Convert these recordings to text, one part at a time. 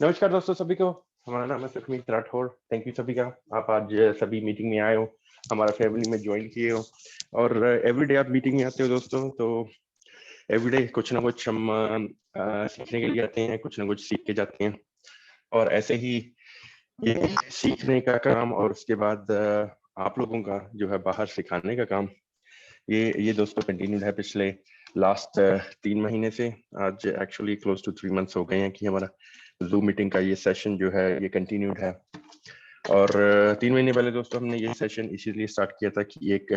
नमस्कार दोस्तों सभी को। हमारा नाम है सुखमीत राठौर। थैंक यू सभी का। आप आज सभी मीटिंग में आए हो, हमारा फैमिली में ज्वाइन किए हो और एवरीडे आप मीटिंग में आते हो दोस्तों। तो एवरीडे कुछ ना कुछ हम सीखने के लिए आते हैं, कुछ ना कुछ सीख के जाते हैं। और ऐसे ही ये सीखने का काम और उसके बाद आप लोगों का जो है बाहर सिखाने का काम, ये दोस्तों कंटिन्यूड है पिछले लास्ट 3 महीने से। आज एक्चुअली क्लोज टू 3 मंथ्स हो गए हैं कि हमारा जूम मीटिंग का ये सेशन जो है ये कंटिन्यूड है। और 3 महीने पहले दोस्तों हमने ये सेशन इसीलिए स्टार्ट किया था कि एक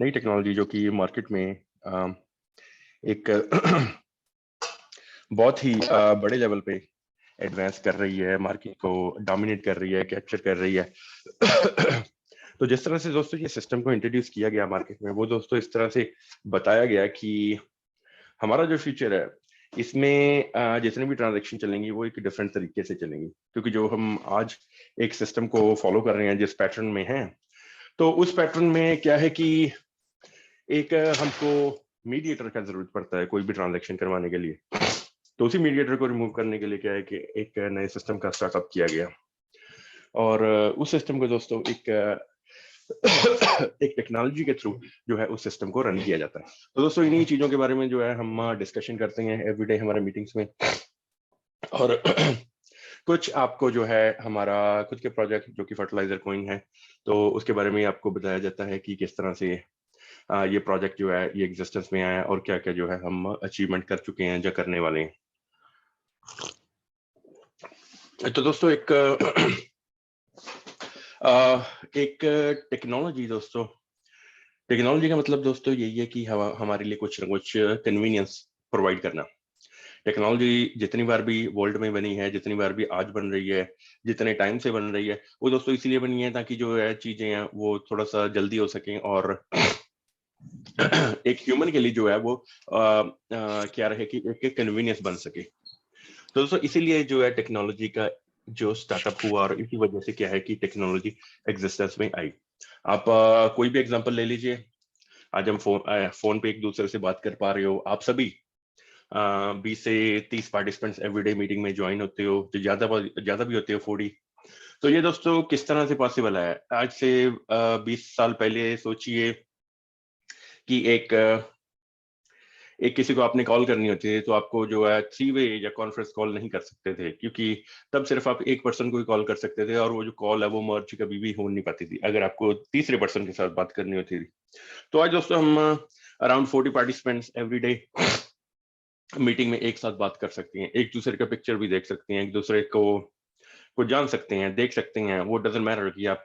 नई टेक्नोलॉजी जो कि मार्केट में एक बहुत ही बड़े लेवल पे एडवांस कर रही है, मार्केट को डोमिनेट कर रही है, कैप्चर कर रही है। तो जिस तरह से दोस्तों ये सिस्टम को इंट्रोड्यूस किया गया मार्केट में, वो दोस्तों इस तरह से बताया गया कि हमारा जो फ्यूचर है इसमें जितने भी ट्रांजैक्शन चलेंगी वो एक डिफरेंट तरीके से चलेंगी, क्योंकि जो हम आज एक सिस्टम को फॉलो कर रहे हैं जिस पैटर्न में हैं, तो उस पैटर्न में क्या है कि एक हमको मीडिएटर का जरूरत पड़ता है कोई भी ट्रांजैक्शन करवाने के लिए। तो उसी मीडिएटर को रिमूव करने के लिए क्या है कि एक नए सिस्टम का स्टार्टअप किया गया। और उस सिस्टम को दोस्तों एक टेक्नोलॉजी के थ्रू जो है उस सिस्टम को रन किया जाता है। तो दोस्तों इन्हीं चीजों के बारे में जो है हम डिस्कशन करते हैं एवरीडे हमारे मीटिंग्स में। और कुछ आपको जो है हमारा खुद के प्रोजेक्ट जो कि फर्टिलाइजर कॉइन है, तो उसके बारे में आपको बताया जाता है कि किस तरह से ये प्रोजेक्ट जो है ये एग्जिस्टेंस में आया है और क्या क्या जो है हम अचीवमेंट कर चुके हैं, जो करने वाले हैं। तो दोस्तों एक टेक्नोलॉजी टेक्नोलॉजी का मतलब दोस्तों यही है कि हमारे लिए कुछ ना कुछ कन्वीनियंस प्रोवाइड करना। टेक्नोलॉजी जितनी बार भी वर्ल्ड में बनी है, जितनी बार भी आज बन रही है, जितने टाइम से बन रही है, वो दोस्तों इसीलिए बनी है ताकि जो है चीजें हैं वो थोड़ा सा जल्दी हो सकें और एक ह्यूमन के लिए जो है वो क्या रहे कि एक कन्वीनियंस बन सके। तो दोस्तों इसीलिए जो है टेक्नोलॉजी का जो स्टार्टअप हुआ और इसी वजह से क्या है कि टेक्नोलॉजी एग्जिस्टेंस में आई। आप कोई भी एग्जांपल ले लीजिए। आज हम फोन पे एक दूसरे से बात कर पा रहे हो, आप सभी 20 से 30 पार्टिसिपेंट्स एवरीडे मीटिंग में ज्वाइन होते हो, जो ज्यादा भी होते हो 40। तो ये दोस्तों किस तरह से पॉसिबल है? आज से 20 साल पहले सोचिए कि एक किसी को आपने कॉल करनी होती है तो आपको जो है 3 वे या कॉन्फ्रेंस कॉल नहीं कर सकते थे, क्योंकि तब सिर्फ आप एक पर्सन को ही कॉल कर सकते थे और वो जो कॉल है वो मर्ज कभी भी हो नहीं पाती थी अगर आपको तीसरे पर्सन के साथ बात करनी होती थी। तो आज दोस्तों हम around 40 participants every day meeting में एक साथ बात कर सकती हैं, एक दूसरे का पिक्चर भी देख सकते हैं, एक दूसरे को जान सकते हैं, देख सकते हैं। वो डजंट मैटर कि आप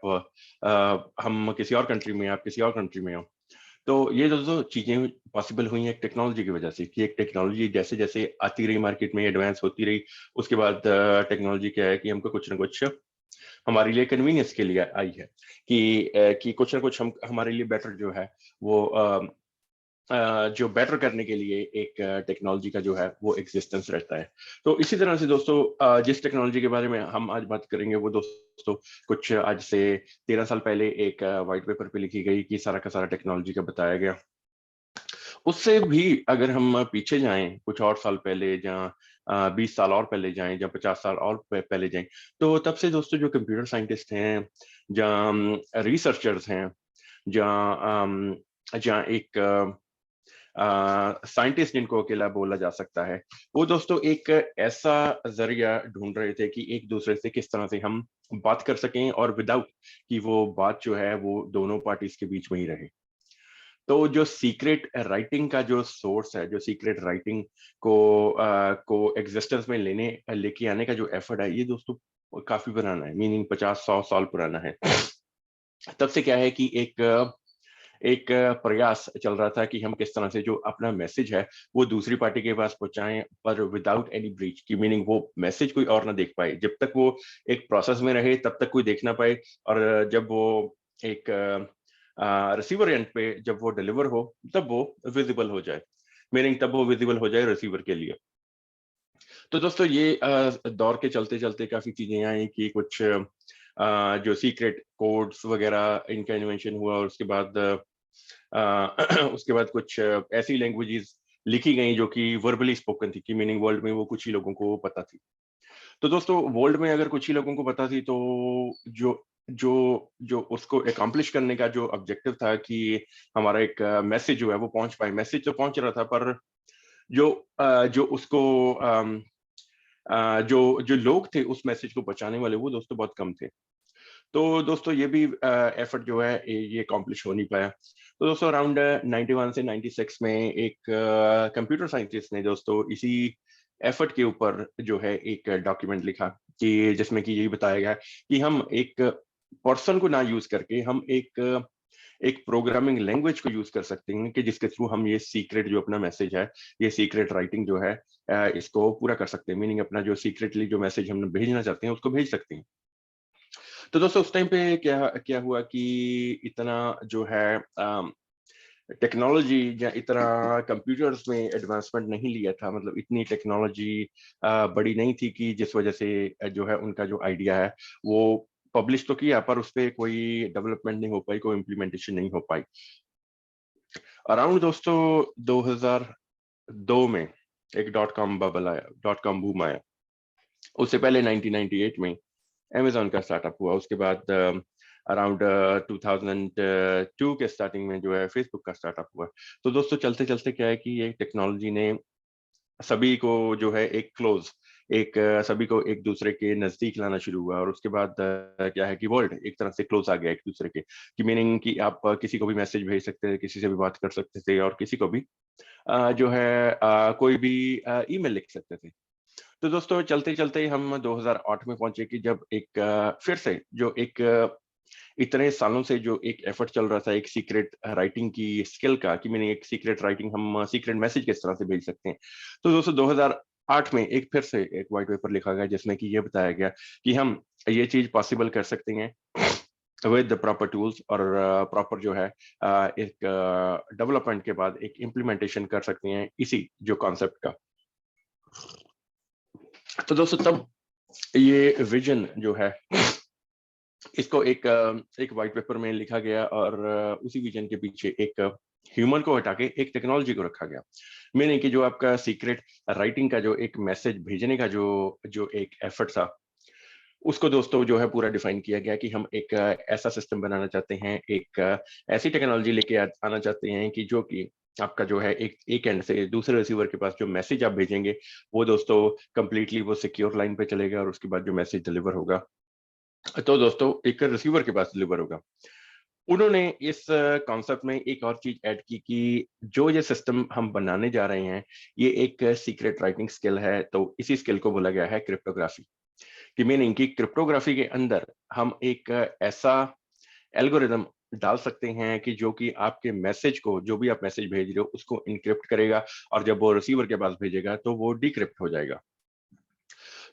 हम किसी और कंट्री में, आप किसी और कंट्री में हो। तो ये जो चीजें पॉसिबल हुई हैं एक टेक्नोलॉजी की वजह से, कि एक टेक्नोलॉजी जैसे जैसे आती रही मार्केट में, एडवांस होती रही, उसके बाद टेक्नोलॉजी क्या है कि हमको कुछ ना कुछ हमारे लिए कन्वीनियंस के लिए आई है कि कुछ ना कुछ हम हमारे लिए बेटर जो है वो जो बेटर करने के लिए एक टेक्नोलॉजी का जो है वो एग्जिस्टेंस रहता है। तो इसी तरह से दोस्तों जिस टेक्नोलॉजी के बारे में हम आज बात करेंगे वो दोस्तों कुछ आज से 13 साल पहले एक व्हाइट पेपर पे लिखी गई कि सारा का सारा टेक्नोलॉजी का बताया गया। उससे भी अगर हम पीछे जाएं कुछ और साल पहले, जहाँ 20 साल और पहले जाएं, जहाँ 50 साल और पहले जाएं, तो तब से दोस्तों जो कंप्यूटर साइंटिस्ट हैं, जहाँ रिसर्चर्स हैं, जहाँ जहाँ एक साइंटिस्ट जिनको अकेला बोला जा सकता है, वो दोस्तों एक ऐसा जरिया ढूंढ रहे थे कि एक दूसरे से किस तरह से हम बात कर सकें और विदाउट कि वो बात जो है वो दोनों पार्टीज के बीच में ही रहे। तो जो सीक्रेट राइटिंग का जो सोर्स है, जो सीक्रेट राइटिंग को एग्जिस्टेंस में लेके आने का जो एफर्ट है, ये दोस्तों काफी पुराना है, मीनिंग 50-100 साल पुराना है। तब से क्या है कि एक प्रयास चल रहा था कि हम किस तरह से जो अपना मैसेज है वो दूसरी पार्टी के पास पहुंचाएं, पर विदाउट एनी ब्रीच की, मीनिंग वो मैसेज कोई और ना देख पाए। जब तक वो एक प्रोसेस में रहे तब तक कोई देख ना पाए, और जब वो एक रिसीवर एंड पे जब वो डिलीवर हो तब वो विजिबल हो जाए, मीनिंग तब वो विजिबल हो जाए रिसीवर के लिए। तो दोस्तों ये दौर के चलते चलते काफी चीजें आई कि कुछ जो सीक्रेट कोड्स वगैरह इनका इन्वेंशन हुआ, और उसके बाद उसके बाद कुछ ऐसी लैंग्वेजेस लिखी गई जो कि वर्बली स्पोकन थी, कि मीनिंग वर्ल्ड में वो कुछ ही लोगों को पता थी। तो दोस्तों वर्ल्ड में अगर कुछ ही लोगों को पता थी, तो जो जो जो उसको अकम्प्लिश करने का जो ऑब्जेक्टिव था कि हमारा एक मैसेज जो है वो पहुंच पाए, मैसेज तो पहुंच रहा था, पर जो जो उसको जो जो लोग थे उस मैसेज को पहुंचाने वाले, वो दोस्तों बहुत कम थे। तो दोस्तों ये भी एफर्ट जो है ये अकम्प्लिश हो नहीं पाया। तो दोस्तों अराउंड 91 से 96 में एक कंप्यूटर साइंटिस्ट ने दोस्तों इसी एफर्ट के ऊपर जो है एक डॉक्यूमेंट लिखा, कि जिसमें कि यही बताया गया कि हम एक पर्सन को ना यूज करके हम एक प्रोग्रामिंग लैंग्वेज को यूज कर सकते हैं, कि जिसके थ्रू हम ये सीक्रेट जो अपना मैसेज है, ये सीक्रेट राइटिंग जो है इसको पूरा कर सकते हैं, मीनिंग अपना जो सीक्रेटली जो मैसेज हम भेजना चाहते हैं उसको भेज सकते हैं। तो दोस्तों उस टाइम पे क्या क्या हुआ कि इतना जो है टेक्नोलॉजी या इतना कंप्यूटर्स में एडवांसमेंट नहीं लिया था, मतलब इतनी टेक्नोलॉजी बड़ी नहीं थी, कि जिस वजह से जो है उनका जो आइडिया है वो पब्लिश तो किया, पर उस पर कोई डेवलपमेंट नहीं हो पाई, कोई इम्प्लीमेंटेशन नहीं हो पाई। अराउंड दोस्तों 2002 में एक डॉट कॉम बबल आया, डॉट कॉम बूम आया। उससे पहले 1998 में अमेजोन का स्टार्टअप हुआ। उसके बाद अराउंड 2002 के स्टार्टिंग में जो है फेसबुक का स्टार्टअप हुआ। तो दोस्तों चलते चलते क्या है कि ये टेक्नोलॉजी ने सभी को जो है एक क्लोज, एक सभी को एक दूसरे के नजदीक लाना शुरू हुआ। और उसके बाद क्या है कि वर्ल्ड एक तरह से क्लोज आ गया एक दूसरे के, कि मीनिंग कि आप किसी को भी मैसेज भेज सकते थे, किसी से भी बात कर सकते थे, और किसी को भी जो है कोई भी ईमेल लिख सकते थे। तो दोस्तों चलते चलते हम 2008 में पहुंचे, कि जब एक फिर से जो एक इतने सालों से जो एक एफर्ट चल रहा था एक सीक्रेट राइटिंग की स्किल का, कि मैंने एक सीक्रेट राइटिंग, हम सीक्रेट मैसेज किस तरह से भेज सकते हैं। तो दोस्तों 2008 में एक फिर से एक व्हाइट पेपर लिखा गया, जिसमें कि ये बताया गया कि हम ये चीज पॉसिबल कर सकते हैं विद द प्रॉपर टूल्स, और प्रॉपर जो है एक डेवलपमेंट के बाद एक इम्प्लीमेंटेशन कर सकते हैं इसी जो कॉन्सेप्ट का। तो दोस्तों तब ये विजन जो है इसको एक व्हाइट पेपर में लिखा गया, और उसी विजन के पीछे एक ह्यूमन को हटा के एक टेक्नोलॉजी को रखा गया। मीनिंग कि जो आपका सीक्रेट राइटिंग का जो एक मैसेज भेजने का जो जो एक एफर्ट था, उसको दोस्तों जो है पूरा डिफाइन किया गया, कि हम एक ऐसा सिस्टम बनाना चाहते हैं, एक ऐसी टेक्नोलॉजी लेके आना चाहते हैं कि जो कि आपका जो है एक एंड से दूसरे रिसीवर के पास जो मैसेज आप भेजेंगे, वो दोस्तों कंप्लीटली वो सिक्योर लाइन पे चलेगा, और उसके बाद जो मैसेज डिलीवर होगा तो दोस्तों एक रिसीवर के पास डिलीवर होगा। उन्होंने इस कॉन्सेप्ट में एक और चीज ऐड की, कि जो ये सिस्टम हम बनाने जा रहे हैं, ये एक सीक्रेट राइटिंग स्किल है। तो इसी स्किल को बोला गया है क्रिप्टोग्राफी, कि मीनिंग कि क्रिप्टोग्राफी के अंदर हम एक ऐसा एल्गोरिदम डाल सकते हैं कि जो कि आपके मैसेज को, जो भी आप मैसेज भेज रहे हो उसको इनक्रिप्ट करेगा, और जब वो रिसीवर के पास भेजेगा तो वो डिक्रिप्ट हो जाएगा।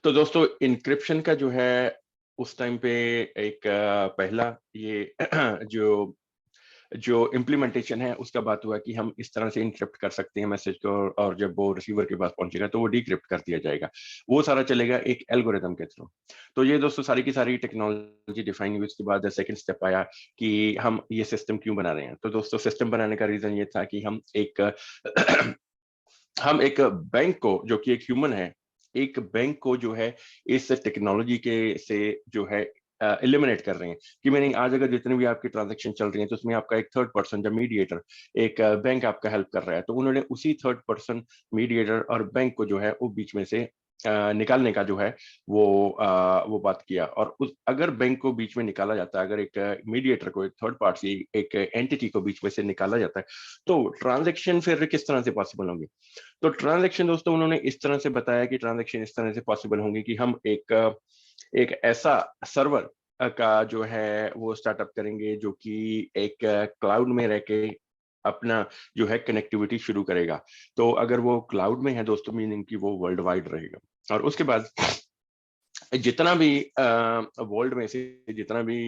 तो दोस्तों इनक्रिप्शन का जो है उस टाइम पे एक पहला ये जो जो इम्प्लीमेंटेशन है उसका बात हुआ, कि हम इस तरह से इनक्रिप्ट कर सकते हैं मैसेज को, और जब वो रिसीवर के पास पहुंचेगा तो वो डिक्रिप्ट कर दिया जाएगा। वो सारा चलेगा एक एल्गोरिदम के थ्रू। तो ये दोस्तों सारी की सारी टेक्नोलॉजी डिफाइन हुई। उसके बाद सेकंड स्टेप आया कि हम ये सिस्टम क्यों बना रहे हैं। तो दोस्तों सिस्टम बनाने का रीजन ये था कि हम एक हम एक बैंक को, जो कि एक ह्यूमन है, एक बैंक को जो है इस टेक्नोलॉजी के से जो है एलिमिनेट कर रहे हैं, कि मीनिंग आज अगर जितने भी आपकी ट्रांजैक्शन चल रही हैं तो उसमें आपका एक थर्ड पर्सन जो मीडिएटर, एक बैंक आपका हेल्प कर रहा है। तो उन्होंने उसी थर्ड पर्सन मीडिएटर और बैंक को जो है वो बीच में से निकालने का जो है वो बात किया। और उस अगर बैंक को बीच में निकाला जाता है, अगर एक मीडिएटर को, एक थर्ड पार्टी, एक एंटिटी को बीच में से निकाला जाता है, तो ट्रांजैक्शन फिर किस तरह से पॉसिबल होंगे। तो ट्रांजैक्शन दोस्तों उन्होंने इस तरह से बताया कि ट्रांजैक्शन इस तरह से पॉसिबल होंगे कि हम एक ऐसा सर्वर का जो है वो स्टार्टअप करेंगे, जो कि एक क्लाउड में रह के अपना जो है कनेक्टिविटी शुरू करेगा। तो अगर वो क्लाउड में है दोस्तों, मीनिंग कि वो वर्ल्ड वाइड रहेगा। और उसके बाद जितना भी वर्ल्ड में से जितना भी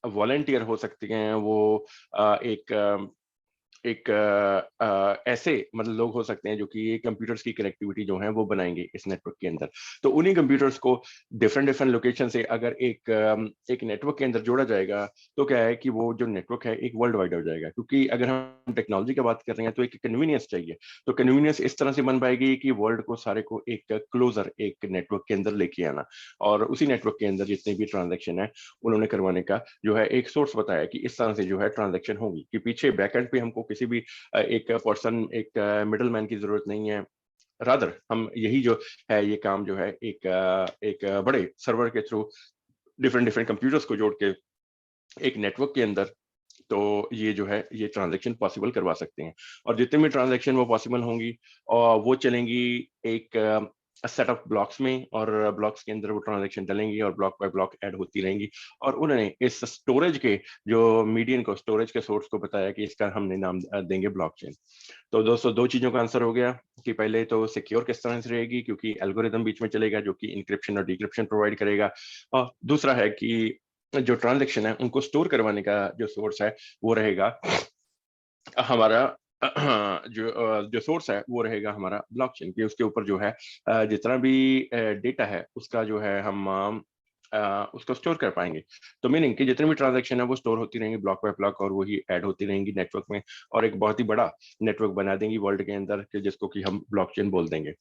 वॉलंटियर हो सकते हैं, वो एक एक ऐसे मतलब लोग हो सकते हैं जो कि ये कंप्यूटर्स की कनेक्टिविटी जो है वो बनाएंगे इस नेटवर्क के अंदर। तो उन्हीं कंप्यूटर्स को डिफरेंट डिफरेंट लोकेशन से अगर एक नेटवर्क के अंदर जोड़ा जाएगा, तो क्या है कि वो जो नेटवर्क है एक वर्ल्ड वाइड हो जाएगा। क्योंकि अगर हम टेक्नोलॉजी की बात कर रहे हैं तो एक कन्वीनियंस चाहिए। तो कन्वीनियंस इस तरह से बन पाएगी कि वर्ल्ड को सारे को एक क्लोजर एक नेटवर्क के अंदर लेके आना, और उसी नेटवर्क के अंदर जितने भी ट्रांजेक्शन है उन्होंने करवाने का जो है एक सोर्स बताया कि इस तरह से जो है ट्रांजेक्शन होगी, कि पीछे बैकएंड पे हमको किसी भी एक पर्सन एक मिडल मैन की जरूरत नहीं है। रादर हम यही जो है ये काम जो है एक बड़े सर्वर के थ्रू डिफरेंट डिफरेंट कंप्यूटर्स को जोड़ के एक नेटवर्क के अंदर, तो ये जो है ये ट्रांजैक्शन पॉसिबल करवा सकते हैं। और जितने भी ट्रांजैक्शन वो पॉसिबल होंगी और वो चलेंगी एक सेट ऑफ ब्लॉक्स में, और ब्लॉक्स के अंदर वो ट्रांजैक्शन डलेंगी और ब्लॉक बाय ब्लॉक ऐड होती रहेंगी। और उन्होंने इस स्टोरेज के जो मीडियन को, स्टोरेज के सोर्स को बताया कि इसका हमने नाम देंगे ब्लॉकचेन। तो दोस्तों दो चीजों का आंसर हो गया कि पहले तो सिक्योर किस तरह से रहेगी, क्योंकि एल्गोरिदम बीच में चलेगा जो कि इंक्रिप्शन और डिक्रिप्शन प्रोवाइड करेगा। और दूसरा है कि जो ट्रांजैक्शन है उनको स्टोर करवाने का जो सोर्स है वो रहेगा हमारा जो सोर्स है वो रहेगा हमारा ब्लॉकचेन, कि उसके ऊपर जो है जितना भी डेटा है उसका जो है हम उसको स्टोर कर पाएंगे। तो मीनिंग कि जितनी भी ट्रांजैक्शन है वो स्टोर होती रहेंगी ब्लॉक बाय ब्लॉक, और वही ऐड होती रहेंगी नेटवर्क में, और एक बहुत ही बड़ा नेटवर्क बना देंगी वर्ल्ड के अंदर, कि जिसको कि हम ब्लॉकचेन बोल देंगे।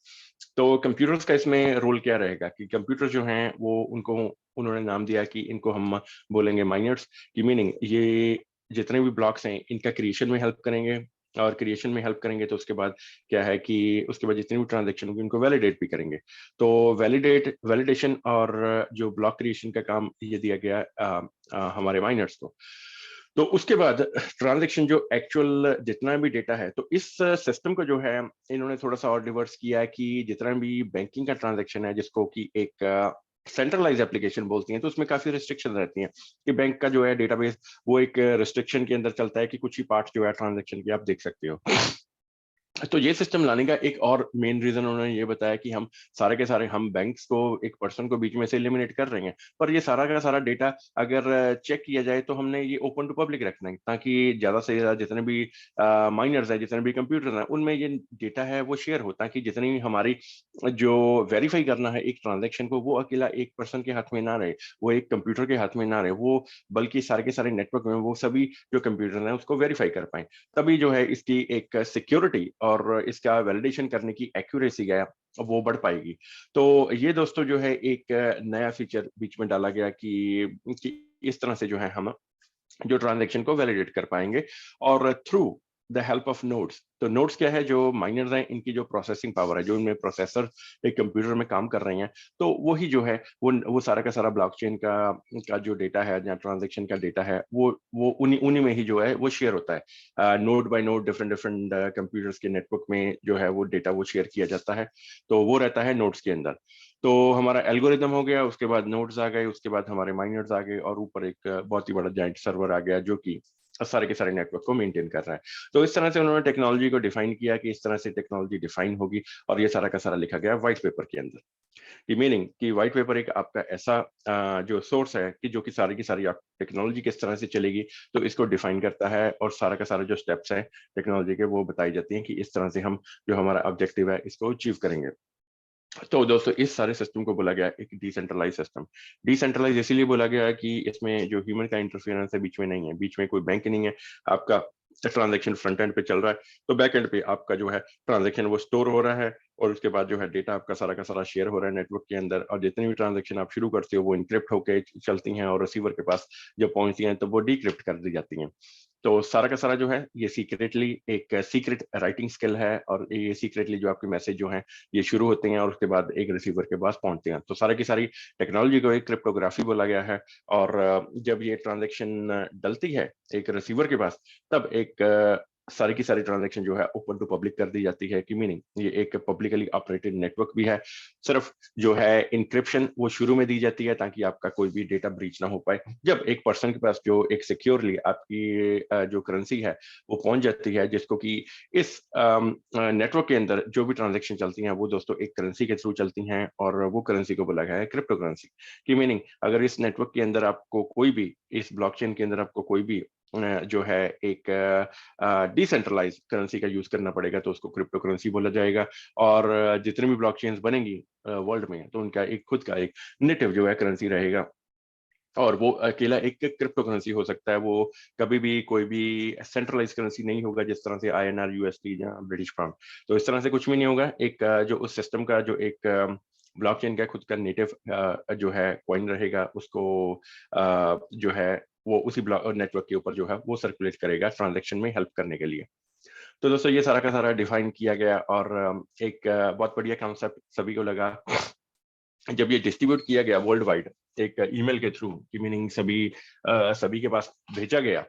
तो कंप्यूटर्स का इसमें रोल क्या रहेगा कि कंप्यूटर जो हैं वो उनको उन्होंने नाम दिया कि इनको हम बोलेंगे माइनर्स, की मीनिंग ये जितने भी ब्लॉक्स हैं इनका क्रिएशन में हेल्प करेंगे, और क्रिएशन में हेल्प करेंगे तो उसके बाद क्या है कि उसके बाद जितनी भी ट्रांजैक्शन होगी उनको वैलिडेट भी करेंगे। तो वैलिडेशन और जो ब्लॉक क्रिएशन का काम ये दिया गया हमारे माइनर्स को। तो उसके बाद ट्रांजैक्शन जो एक्चुअल जितना भी डेटा है, तो इस सिस्टम को जो है इन्होंने थोड़ा सा और डिवर्स किया है कि जितना भी बैंकिंग का ट्रांजैक्शन है जिसको कि एक सेंट्रलाइज एप्लीकेशन बोलती हैं, तो उसमें काफी रिस्ट्रिक्शन रहती हैं कि बैंक का जो है डेटाबेस वो एक रिस्ट्रिक्शन के अंदर चलता है कि कुछ ही पार्ट जो है ट्रांजैक्शन के आप देख सकते हो। तो ये सिस्टम लाने का एक और मेन रीजन उन्होंने ये बताया कि हम सारे के सारे हम बैंक्स को एक पर्सन को बीच में से एलिमिनेट कर रहे हैं, पर ये सारा का सारा डेटा अगर चेक किया जाए तो हमने ये ओपन टू पब्लिक रखना है, ताकि ज्यादा से ज्यादा जितने भी माइनर्स है, जितने भी कंप्यूटर हैं, उनमें ये डेटा है वो शेयर हो, ताकि जितनी भी हमारी जो वेरीफाई करना है एक ट्रांजेक्शन को, वो अकेला एक पर्सन के हाथ में ना रहे, वो एक कंप्यूटर के हाथ में ना रहे, वो बल्कि सारे के सारे नेटवर्क में वो सभी जो कंप्यूटर हैं उसको वेरीफाई कर पाए। तभी जो है इसकी एक सिक्योरिटी और इसका वैलिडेशन करने की एक्यूरेसी है वो बढ़ पाएगी। तो ये दोस्तों जो है एक नया फीचर बीच में डाला गया कि इस तरह से जो है हम जो ट्रांजैक्शन को वैलिडेट कर पाएंगे, और through the help of nodes. तो नोड्स क्या है, जो माइनर्स हैं इनकी जो प्रोसेसिंग पावर है, जो इनमें प्रोसेसर एक कंप्यूटर में काम कर रहे हैं, तो वही जो है वो सारा का सारा ब्लॉकचेन का जो डेटा है या ट्रांजैक्शन का डेटा है वो उन्हीं उन्हीं में ही जो है वो शेयर होता है, node by node different different computers के नेटवर्क में जो है वो डेटा वो शेयर किया जाता है। तो वो रहता है नोड्स के अंदर। तो हमारा एल्गोरिदम हो गया, उसके बाद नोड्स आ गए, उसके बाद हमारे माइनर्स आ गए, और ऊपर एक बहुत ही बड़ा जाइंट सर्वर आ गया जो कि सारे के सारे नेटवर्क को मेंटेन कर रहा है। तो इस तरह से उन्होंने टेक्नोलॉजी को डिफाइन किया कि इस तरह से टेक्नोलॉजी डिफाइन होगी, और ये सारा का सारा लिखा गया व्हाइट पेपर के अंदर। की मीनिंग कि व्हाइट पेपर एक आपका ऐसा जो सोर्स है कि जो कि सारी की सारी आप टेक्नोलॉजी किस तरह से चलेगी तो इसको डिफाइन करता है, और सारा का सारा जो स्टेप्स है टेक्नोलॉजी के वो बताई जाती हैं कि इस तरह से हम जो हमारा ऑब्जेक्टिव है इसको अचीव करेंगे। तो दोस्तों इस सारे सिस्टम को बोला गया एक डिसेंट्रलाइज सिस्टम। डिसेंट्रलाइज इसीलिए बोला गया है कि इसमें जो ह्यूमन का इंटरफेरेंस है बीच में नहीं है, बीच में कोई बैंक नहीं है, आपका ट्रांजैक्शन फ्रंट एंड पे चल रहा है, तो बैक एंड पे आपका जो है ट्रांजैक्शन वो स्टोर हो रहा है, और उसके बाद जो है डेटा आपका सारा का सारा शेयर हो रहा है नेटवर्क के अंदर, और जितनी भी ट्रांजैक्शन आप शुरू करते हो वो इनक्रिप्ट होकर चलती हैं, और रिसीवर के पास जब पहुंचती हैं तो वो डिक्रिप्ट कर दी जाती हैं। तो सारा का सारा जो है ये सीक्रेटली एक सीक्रेट राइटिंग स्किल है, और ये सीक्रेटली जो आपके मैसेज जो हैं ये शुरू होते हैं और उसके बाद एक रिसीवर के पास पहुंचते हैं। तो सारी की सारी टेक्नोलॉजी को एक क्रिप्टोग्राफी बोला गया है। और जब ये ट्रांजैक्शन डलती है एक रिसीवर के पास, तब एक सारी की सारी ट्रांजैक्शन जो है ओपन टू पब्लिक कर दी जाती है, कि मीनिंग ये एक पब्लिकली ऑपरेटेड नेटवर्क भी है। सिर्फ जो है इंक्रिप्शन वो शुरू में दी जाती है ताकि आपका कोई भी डेटा ब्रीच ना हो पाए। जब एक पर्सन के पास जो एक सिक्योरली आपकी जो करेंसी है वो पहुंच जाती है, जिसको कि इस नेटवर्क के अंदर जो भी ट्रांजैक्शन चलती हैं वो दोस्तों एक करेंसी के थ्रू चलती हैं, और वो करेंसी को बोला गया है क्रिप्टो करेंसी। की मीनिंग अगर इस नेटवर्क के अंदर आपको कोई भी, इस ब्लॉकचेन के अंदर आपको कोई भी जो है एक डिसेंट्रलाइज करेंसी का यूज करना पड़ेगा, तो उसको क्रिप्टो करेंसी बोला जाएगा। और जितने भी ब्लॉकचेन्स बनेंगी वर्ल्ड में, तो उनका एक खुद का एक नेटिव जो है करेंसी रहेगा, और वो अकेला एक क्रिप्टो करेंसी हो सकता है। वो कभी भी कोई भी सेंट्रलाइज करेंसी नहीं होगा, जिस तरह से INR, USD या ब्रिटिश पाउंड। तो इस तरह से कुछ भी नहीं होगा। एक जो उस सिस्टम का जो एक ब्लॉकचेन का खुद का नेटिव जो है कॉइन रहेगा, उसको जो है वो उसी ब्लॉक नेटवर्क के ऊपर जो है वो सर्कुलेट करेगा ट्रांजैक्शन में हेल्प करने के लिए। तो दोस्तों ये सारा का सारा डिफाइन किया गया, और एक बहुत बढ़िया कॉन्सेप्ट सभी को लगा जब ये डिस्ट्रीब्यूट किया गया वर्ल्ड वाइड एक ईमेल के थ्रू, की मीनिंग सभी के पास भेजा गया।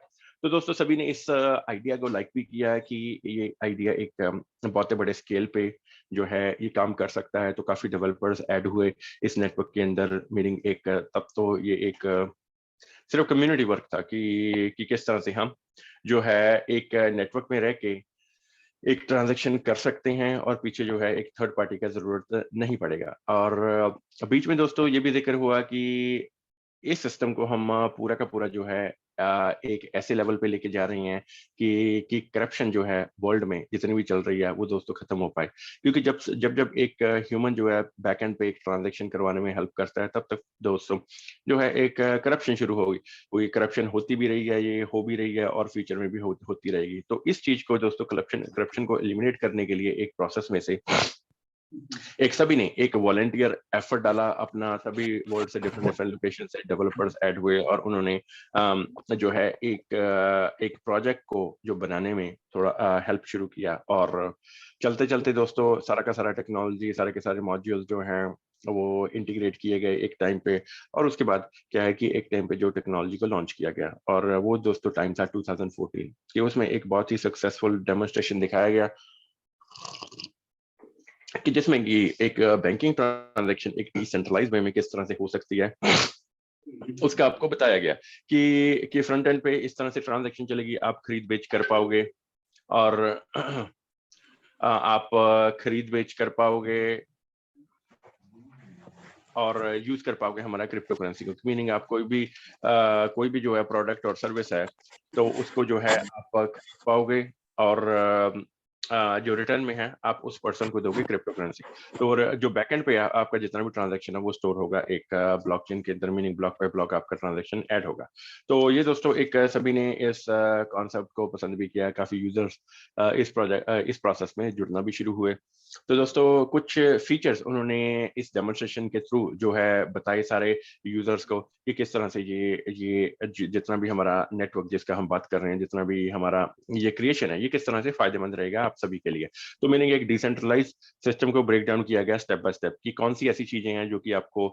तो दोस्तों सभी ने इस आइडिया को लाइक भी किया कि ये आइडिया एक बहुत बड़े स्केल पे जो है ये काम कर सकता है। तो काफी डेवलपर्स ऐड हुए इस नेटवर्क के अंदर। मीनिंग एक तब तो ये एक सिर्फ कम्युनिटी वर्क था कि किस तरह से हम जो है एक नेटवर्क में रह के एक ट्रांजैक्शन कर सकते हैं, और पीछे जो है एक थर्ड पार्टी का जरूरत नहीं पड़ेगा। और बीच में दोस्तों ये भी जिक्र हुआ कि इस सिस्टम को हम पूरा का पूरा जो है एक ऐसे लेवल पे लेके जा रहे हैं कि करप्शन जो है वर्ल्ड में जितनी भी चल रही है वो दोस्तों खत्म हो पाए। क्योंकि जब जब जब एक ह्यूमन जो है बैक एंड पे एक ट्रांजैक्शन करवाने में हेल्प करता है, तब तक दोस्तों जो है एक करप्शन शुरू हो गई। वो करप्शन होती भी रही है, ये हो भी रही है, और फ्यूचर में भी होती रहेगी। तो इस चीज को दोस्तों करप्शन करप्शन को एलिमिनेट करने के लिए एक प्रोसेस में से एक सभी ने एक वॉलंटियर एफर्ट डाला अपना। सभी वर्ल्ड से डिफरेंट डिफरेंट लोकेशन से डेवलपर्स ऐड हुए, और उन्होंने जो है एक प्रोजेक्ट को जो बनाने में थोड़ा हेल्प शुरू किया। और चलते चलते दोस्तों सारा का सारा टेक्नोलॉजी, सारे के सारे मॉड्यूल्स जो हैं वो इंटीग्रेट किए गए एक टाइम पे। और उसके बाद क्या है कि एक टाइम पे जो टेक्नोलॉजी को लॉन्च किया गया, और वो दोस्तों टाइम था 2014 कि उसमें एक बहुत ही सक्सेसफुल डेमोन्स्ट्रेशन दिखाया गया कि जिसमें कि एक बैंकिंग ट्रांजैक्शन एक डिसेंट्रलाइज वे में किस तरह से हो सकती है। उसका आपको बताया गया कि फ्रंट एंड पे इस तरह से ट्रांजैक्शन चलेगी, आप खरीद बेच कर पाओगे, और आप खरीद बेच कर पाओगे और यूज कर पाओगे हमारा क्रिप्टो करेंसी को। मीनिंग आप कोई भी जो है प्रोडक्ट और सर्विस है, तो उसको जो है आप खरीद पाओगे, और जो रिटर्न में है आप उस पर्सन को दोगे क्रिप्टो करेंसी। तो जो बैकएंड पे आपका जितना भी ट्रांजैक्शन है वो स्टोर होगा एक ब्लॉकचेन के अंदर। मीनिंग ब्लॉक बाय ब्लॉक आपका ट्रांजैक्शन ऐड होगा। तो ये दोस्तों एक सभी ने इस कॉन्सेप्ट को पसंद भी किया। काफी यूजर्स इस प्रोसेस में जुड़ना भी शुरू हुए। तो दोस्तों कुछ फीचर्स उन्होंने इस डेमोन्स्ट्रेशन के थ्रू जो है बताए सारे यूजर्स को कि किस तरह से ये जितना भी हमारा नेटवर्क जिसका हम बात कर रहे हैं, जितना भी हमारा ये क्रिएशन है, ये किस तरह से फायदेमंद रहेगा आप सभी के लिए। तो मैंने एक डिसेंट्रलाइज सिस्टम को ब्रेक डाउन किया गया स्टेप बाय स्टेप कि कौन सी ऐसी चीजें हैं जो कि आपको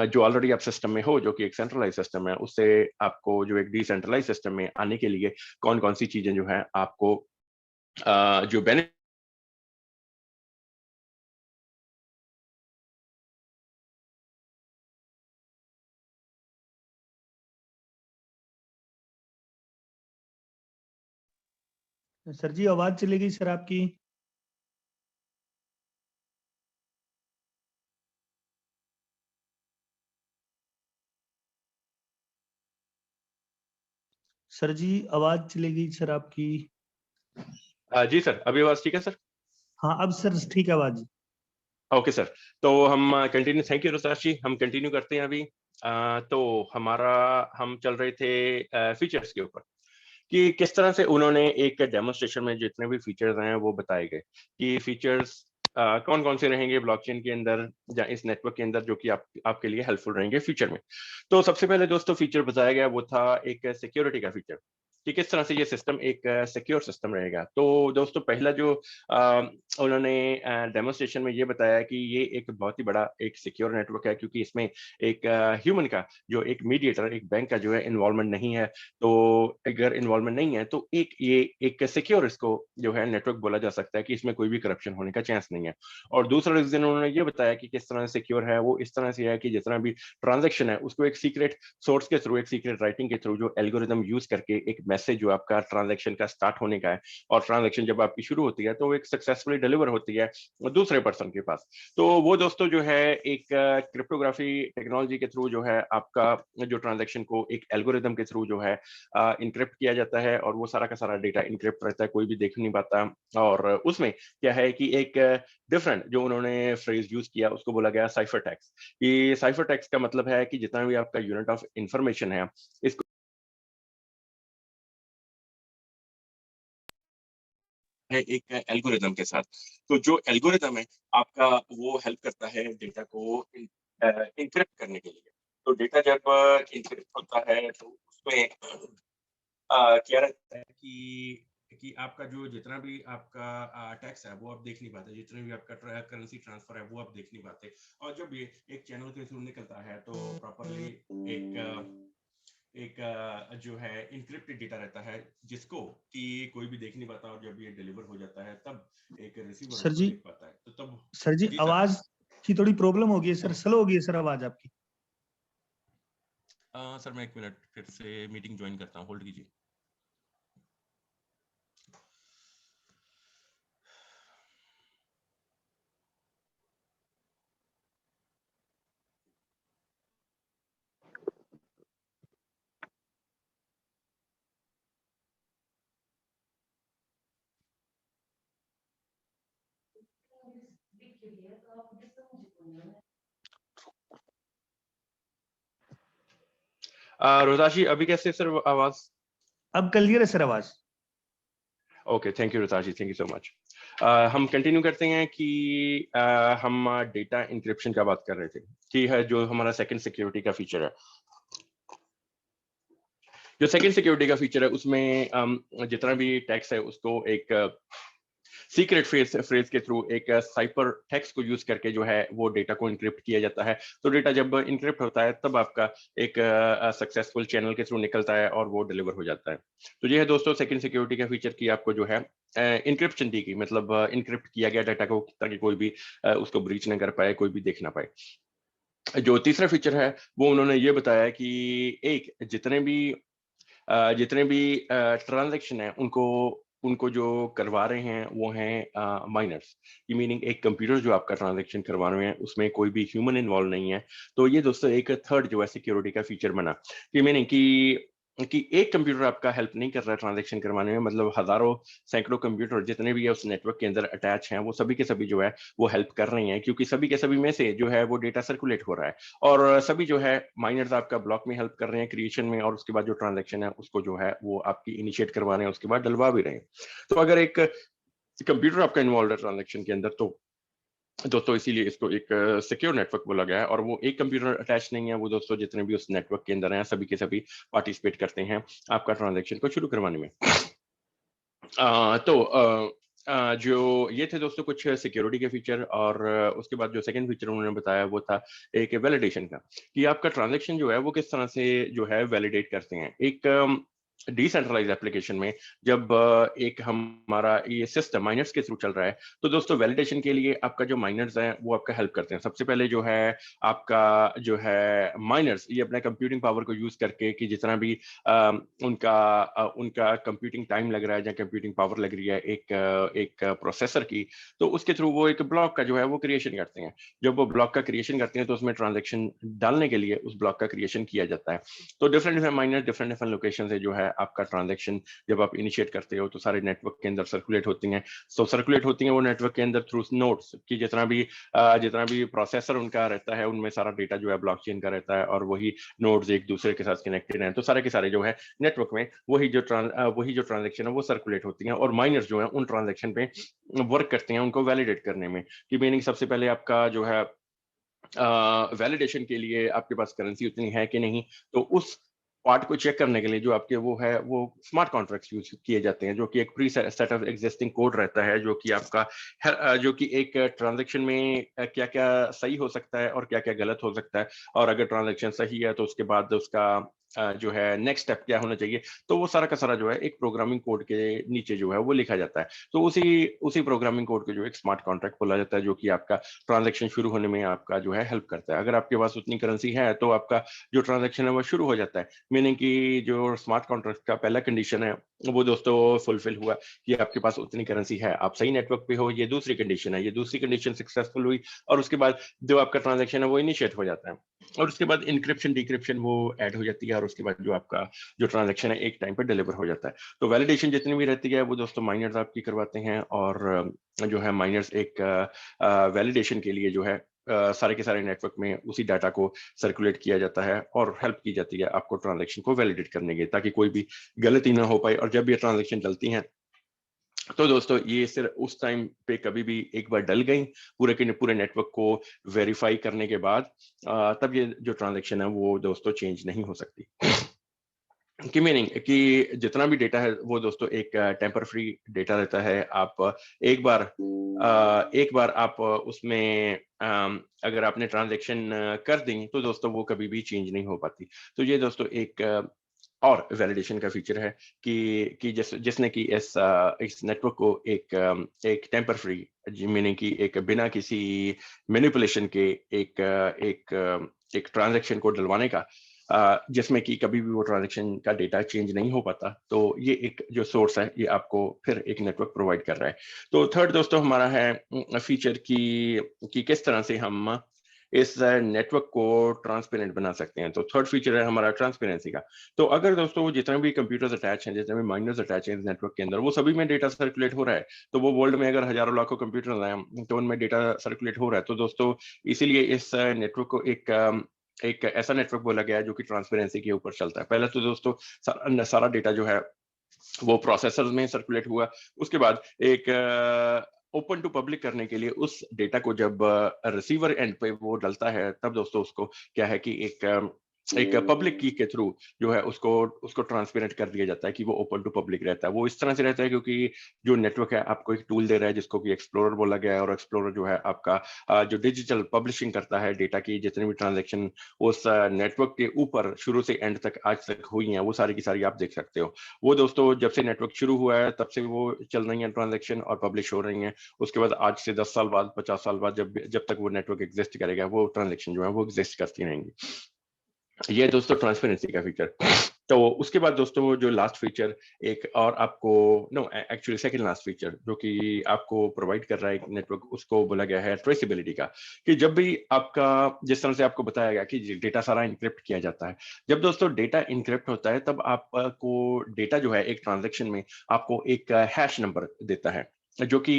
जो ऑलरेडी आप सिस्टम में हो, जो कि एक सेंट्रलाइज सिस्टम है, उससे आपको जो एक डिसेंट्रलाइज सिस्टम में आने के लिए कौन कौन सी चीजें जो है आपको जो बेनिफिट। सर जी आवाज चली गई सर आपकी। सर जी आवाज चली गई सर आपकी। जी सर, अभी आवाज ठीक है सर? हाँ अब सर ठीक है आवाज। ओके सर, तो हम कंटिन्यू, थैंक यू रुताश जी, हम कंटिन्यू करते हैं अभी। तो हम चल रहे थे फीचर्स के ऊपर कि किस तरह से उन्होंने एक डेमोन्स्ट्रेशन में जितने भी फीचर्स हैं वो बताए गए कि फीचर्स कौन कौन से रहेंगे ब्लॉकचेन के अंदर या इस नेटवर्क के अंदर, जो कि आपके लिए हेल्पफुल रहेंगे फ्यूचर में। तो सबसे पहले दोस्तों फीचर बताया गया वो था एक सिक्योरिटी का फीचर कि किस तरह से ये सिस्टम एक सिक्योर सिस्टम रहेगा। तो दोस्तों पहला जो उन्होंने डेमोन्स्ट्रेशन में ये बताया कि ये एक बहुत ही बड़ा एक सिक्योर नेटवर्क है, क्योंकि इसमें एक ह्यूमन का जो एक मीडिएटर, एक बैंक का जो है इन्वॉल्वमेंट नहीं है। तो अगर इन्वॉल्वमेंट नहीं है तो ये एक सिक्योर इसको जो है नेटवर्क बोला जा सकता है कि इसमें कोई भी करप्शन होने का चांस नहीं है। और दूसरा रीजन उन्होंने ये बताया कि किस तरह से सिक्योर है, वो इस तरह से है कि जितना भी ट्रांजेक्शन है उसको एक सीक्रेट सोर्स के थ्रू, एक सीक्रेट राइटिंग के थ्रू जो एल्गोरिदम यूज करके एक मैसेज जो आपका ट्रांजेक्शन का स्टार्ट होने का है और ट्रांजेक्शन जब आपकी शुरू होती है तो एक सक्सेसफुली डिलीवर होती है दूसरे पर्सन के पास। तो वो दोस्तों जो है एक क्रिप्टोग्राफी टेक्नोलॉजी के थ्रू जो है आपका जो ट्रांजैक्शन को एक एल्गोरिदम के थ्रू जो है इनक्रिप्ट किया जाता है, और वो सारा का सारा डेटा इनक्रिप्ट रहता है, कोई भी देख नहीं पाता। और उसमें क्या है कि एक डिफरेंट जो उन्होंने फ्रेज यूज किया उसको बोला गया साइफर टेक्स्ट। ये साइफर टेक्स्ट का मतलब है कि जितना भी आपका यूनिट ऑफ इंफॉर्मेशन है इसको है एक एल्गोरिदम के साथ। तो जो एल्गोरिदम है आपका वो हेल्प करता है डेटा को इंक्रिप्ट करने के लिए। तो डेटा जब इंक्रिप्ट होता है तो उसमें क्या रहता है कि आपका जो जितना भी आपका टैक्स है वो आप देख नहीं पाते, जितने भी आपका करेंसी ट्रांसफर है वो आप देख नहीं पाते। और जब ये एक चैनल के थ्रू निकलता है तो प्रॉपरली एक जो है इनक्रिप्टेड डेटा रहता है जिसको कि कोई भी देख नहीं पाता, और जब ये डिलीवर हो जाता है तब एक रिसीवर सर उसको जी, देख पाता है। तो तब सर जी जी सर। आवाज की थोड़ी प्रॉब्लम होगी सर, स्लो होगी सर आवाज आपकी। सर मैं 1 मिनट फिर से मीटिंग ज्वाइन करता हूँ, होल्ड कीजिए। रोताशी अभी कैसे सर आवाज? अब क्लियर है सर आवाज। Okay, thank you Rotashi, thank you so much. हम कंटिन्यू करते हैं कि हम डेटा इंक्रिप्शन का बात कर रहे थे कि है जो हमारा सेकंड सिक्योरिटी का फीचर है। जो सेकंड सिक्योरिटी का फीचर है उसमें जितना भी टैक्स है उसको एक सीक्रेट फ्रेज के थ्रू एक साइपर टेक्स्ट को यूज करके जो है वो डेटा को इनक्रिप्ट किया जाता है। तो डेटा जब इनक्रिप्ट होता है तब आपका एक सक्सेसफुल चैनल के थ्रू निकलता है और वो डिलीवर हो जाता है। तो ये है दोस्तों सेकंड सिक्योरिटी का फीचर की आपको जो है इनक्रिप्शन दी गई, मतलब इनक्रिप्ट किया गया डाटा को ताकि कोई भी उसको ब्रीच ना कर पाए, कोई भी देख ना पाए। जो तीसरा फीचर है वो उन्होंने ये बताया कि एक जितने भी ट्रांजैक्शन है उनको उनको जो करवा रहे हैं वो हैं माइनर्स। ये मीनिंग एक कंप्यूटर जो आपका ट्रांजैक्शन करवा रहे हैं उसमें कोई भी ह्यूमन इन्वॉल्व नहीं है। तो ये दोस्तों एक थर्ड जो है सिक्योरिटी का फीचर बना, कि मीनिंग कि एक कंप्यूटर आपका हेल्प नहीं कर रहा है ट्रांजैक्शन करवाने में, मतलब हजारों सैकड़ों कंप्यूटर जितने भी है उस नेटवर्क के अंदर अटैच हैं वो सभी के सभी जो है वो हेल्प कर रहे हैं, क्योंकि सभी के सभी में से जो है वो डेटा सर्कुलेट हो रहा है। और सभी जो है माइनर्स आपका ब्लॉक में हेल्प कर रहे हैं क्रिएशन में, और उसके बाद जो ट्रांजैक्शन है उसको जो है वो आपकी इनिशिएट करवा रहे हैं, उसके बाद डलवा भी रहे हैं। तो अगर एक कंप्यूटर आपका इन्वॉल्व है ट्रांजैक्शन के अंदर तो दोस्तों इसीलिए इसको एक सिक्योर नेटवर्क बोला गया है। और वो एक कंप्यूटर अटैच नहीं है, वो दोस्तों जितने भी उस नेटवर्क के अंदर हैं सभी के सभी पार्टिसिपेट करते हैं आपका ट्रांजैक्शन को शुरू करवाने में। जो ये थे दोस्तों कुछ सिक्योरिटी के फीचर, और उसके बाद जो सेकंड फीचर उन्होंने बताया वो था एक वैलिडेशन का, कि आपका ट्रांजैक्शन जो है वो किस तरह से जो है वैलिडेट करते हैं। एक डिसेंट्रलाइज एप्लीकेशन में जब एक हमारा ये सिस्टम माइनर्स के थ्रू चल रहा है तो दोस्तों वैलिडेशन के लिए आपका जो माइनर्स हैं वो आपका हेल्प करते हैं। सबसे पहले जो है आपका जो है माइनर्स ये अपना कंप्यूटिंग पावर को यूज करके कि जितना भी उनका कंप्यूटिंग टाइम लग रहा है या कंप्यूटिंग पावर लग रही है एक प्रोसेसर की, तो उसके थ्रू वो एक ब्लॉक का जो है वो क्रिएशन करते हैं। जब वो ब्लॉक का क्रिएशन करते हैं तो उसमें ट्रांजैक्शन डालने के लिए उस ब्लॉक का क्रिएशन किया जाता है। तो different different minor different different location से जो है आपका ट्रांजैक्शन जब आप इनिशिएट करते हो तो सारे नेटवर्क के अंदर सर्कुलेट होती हैं। तो सर्कुलेट होती हैं वो नेटवर्क के अंदर थ्रू नोड्स, कि जितना भी प्रोसेसर उनका रहता है उनमें सारा डेटा जो है ब्लॉकचेन का रहता है, और वही नोड्स एक दूसरे के साथ कनेक्टेड हैं। तो सारे के सारे जो है नेटवर्क में वही जो ट्रांजैक्शन है वो सर्कुलेट होती हैं, और माइनर्स जो है उन ट्रांजैक्शन पे वर्क करते हैं उनको वैलिडेट करने में। कि मीनिंग सबसे पहले आपका जो है वैलिडेशन के लिए आपके पास करेंसी उतनी है कि नहीं, तो उस पार्ट को चेक करने के लिए जो आपके वो है वो स्मार्ट कॉन्ट्रैक्ट्स यूज किए जाते हैं, जो कि एक pre set of existing code रहता है, जो कि आपका जो कि एक ट्रांजैक्शन में क्या क्या सही हो सकता है और क्या क्या गलत हो सकता है। और अगर ट्रांजैक्शन सही है तो उसके बाद उसका जो है नेक्स्ट स्टेप क्या होना चाहिए, तो वो सारा का सारा जो है एक प्रोग्रामिंग कोड के नीचे जो है वो लिखा जाता है। तो उसी उसी प्रोग्रामिंग कोड को जो एक स्मार्ट कॉन्ट्रैक्ट बोला जाता है, जो कि आपका ट्रांजैक्शन शुरू होने में आपका जो है हेल्प करता है। अगर आपके पास उतनी करेंसी है तो आपका जो ट्रांजैक्शन है वो शुरू हो जाता है। मीनिंग कि जो स्मार्ट कॉन्ट्रैक्ट का पहला कंडीशन है वो दोस्तों फुलफिल हुआ कि आपके पास उतनी करेंसी है, आप सही नेटवर्क पे हो, ये दूसरी कंडीशन है, ये दूसरी कंडीशन सक्सेसफुल हुई और उसके बाद जो आपका ट्रांजैक्शन है वो इनिशिएट हो जाता है। और उसके बाद इंक्रिप्शन डिक्रिप्शन वो ऐड हो जाती है और उसके बाद जो आपका जो ट्रांजैक्शन है एक टाइम पे डिलीवर हो जाता है। तो वैलिडेशन जितनी भी रहती है वो दोस्तों माइनर्स आपकी करवाते हैं और जो है माइनर्स एक वैलिडेशन के लिए जो है सारे के सारे नेटवर्क में उसी डाटा को सर्कुलेट किया जाता है और हेल्प की जाती है आपको ट्रांजैक्शन को वैलिडेट करने की, ताकि कोई भी गलती ना हो पाए। और जब ये ट्रांजैक्शन चलती हैं तो दोस्तों ये सिर्फ उस टाइम पे कभी भी एक बार डल गई पूरे के पूरे नेटवर्क को वेरीफाई करने के बाद, तब ये जो ट्रांजैक्शन है वो दोस्तों चेंज नहीं हो सकती। की मीनिंग कि जितना भी डेटा है वो दोस्तों एक टेम्पर फ्री डेटा रहता है। आप एक बार आप उसमें अगर आपने ट्रांजैक्शन कर दी तो दोस्तों वो कभी भी चेंज नहीं हो पाती। तो ये दोस्तों एक और वैलिडेशन का फीचर है कि जिसने कि इस नेटवर्क को एक टेम्पर फ्री मीनिंग कि एक बिना किसी मैनिपुलेशन के एक ट्रांजैक्शन को डलवाने का, जिसमें कि कभी भी वो ट्रांजैक्शन का डेटा चेंज नहीं हो पाता। तो ये एक जो सोर्स है ये आपको फिर एक नेटवर्क प्रोवाइड कर रहा है। तो थर्ड दोस्तों हमारा है फीचर कि किस तरह से हम इस नेटवर्क को ट्रांसपेरेंट बना सकते हैं। तो थर्ड फीचर है हमारा ट्रांसपेरेंसी का। तो अगर दोस्तों जितने भी कंप्यूटर्स अटैच हैं, जितने भी माइनर्स अटैच हैं इस नेटवर्क के अंदर, वो सभी में डेटा सर्कुलेट हो रहा है। तो वो वर्ल्ड में अगर हजारों लाखों कंप्यूटर हैं तो उनमें डेटा सर्कुलेट हो रहा है। तो दोस्तों इसीलिए इस नेटवर्क को एक ऐसा नेटवर्क बोला गया है जो कि ट्रांसपेरेंसी के ऊपर चलता है। पहले तो दोस्तों सारा डेटा जो है वो प्रोसेसर्स में सर्कुलेट हुआ। उसके बाद एक ओपन टू पब्लिक करने के लिए उस डेटा को जब रिसीवर एंड पे वो डलता है, तब दोस्तों उसको क्या है कि एक पब्लिक की के थ्रू जो है उसको उसको ट्रांसपेरेंट कर दिया जाता है कि वो ओपन टू पब्लिक रहता है। वो इस तरह से रहता है क्योंकि जो नेटवर्क है आपको एक टूल दे रहा है जिसको कि एक्सप्लोरर बोला गया है, और एक्सप्लोरर जो है आपका जो डिजिटल पब्लिशिंग करता है डेटा की, जितने भी ट्रांजेक्शन उस नेटवर्क के ऊपर शुरू से एंड तक आज तक हुई हैं वो सारी की सारी आप देख सकते हो। वो दोस्तों जब से नेटवर्क शुरू हुआ है तब से वो चल रही हैं ट्रांजेक्शन और पब्लिश हो रही हैं। उसके बाद आज से 10 साल बाद 50 साल बाद जब तक वो नेटवर्क एग्जिस्ट करेगा वो ट्रांजेक्शन जो है वो एग्जिस्ट करती रहेंगी। ये दोस्तों ट्रांसपेरेंसी का फीचर। तो उसके बाद दोस्तों वो जो लास्ट फीचर एक और आपको no actually second last feature जो कि आपको प्रोवाइड कर रहा है एक नेटवर्क, उसको बोला गया है ट्रेसेबिलिटी का। कि जब भी आपका जिस तरह से आपको बताया गया कि डेटा सारा इनक्रिप्ट किया जाता है, जब दोस्तों डेटा इनक्रिप्ट होता है तब आपको डेटा जो है एक ट्रांजेक्शन में आपको एक हैश नंबर देता है, जो कि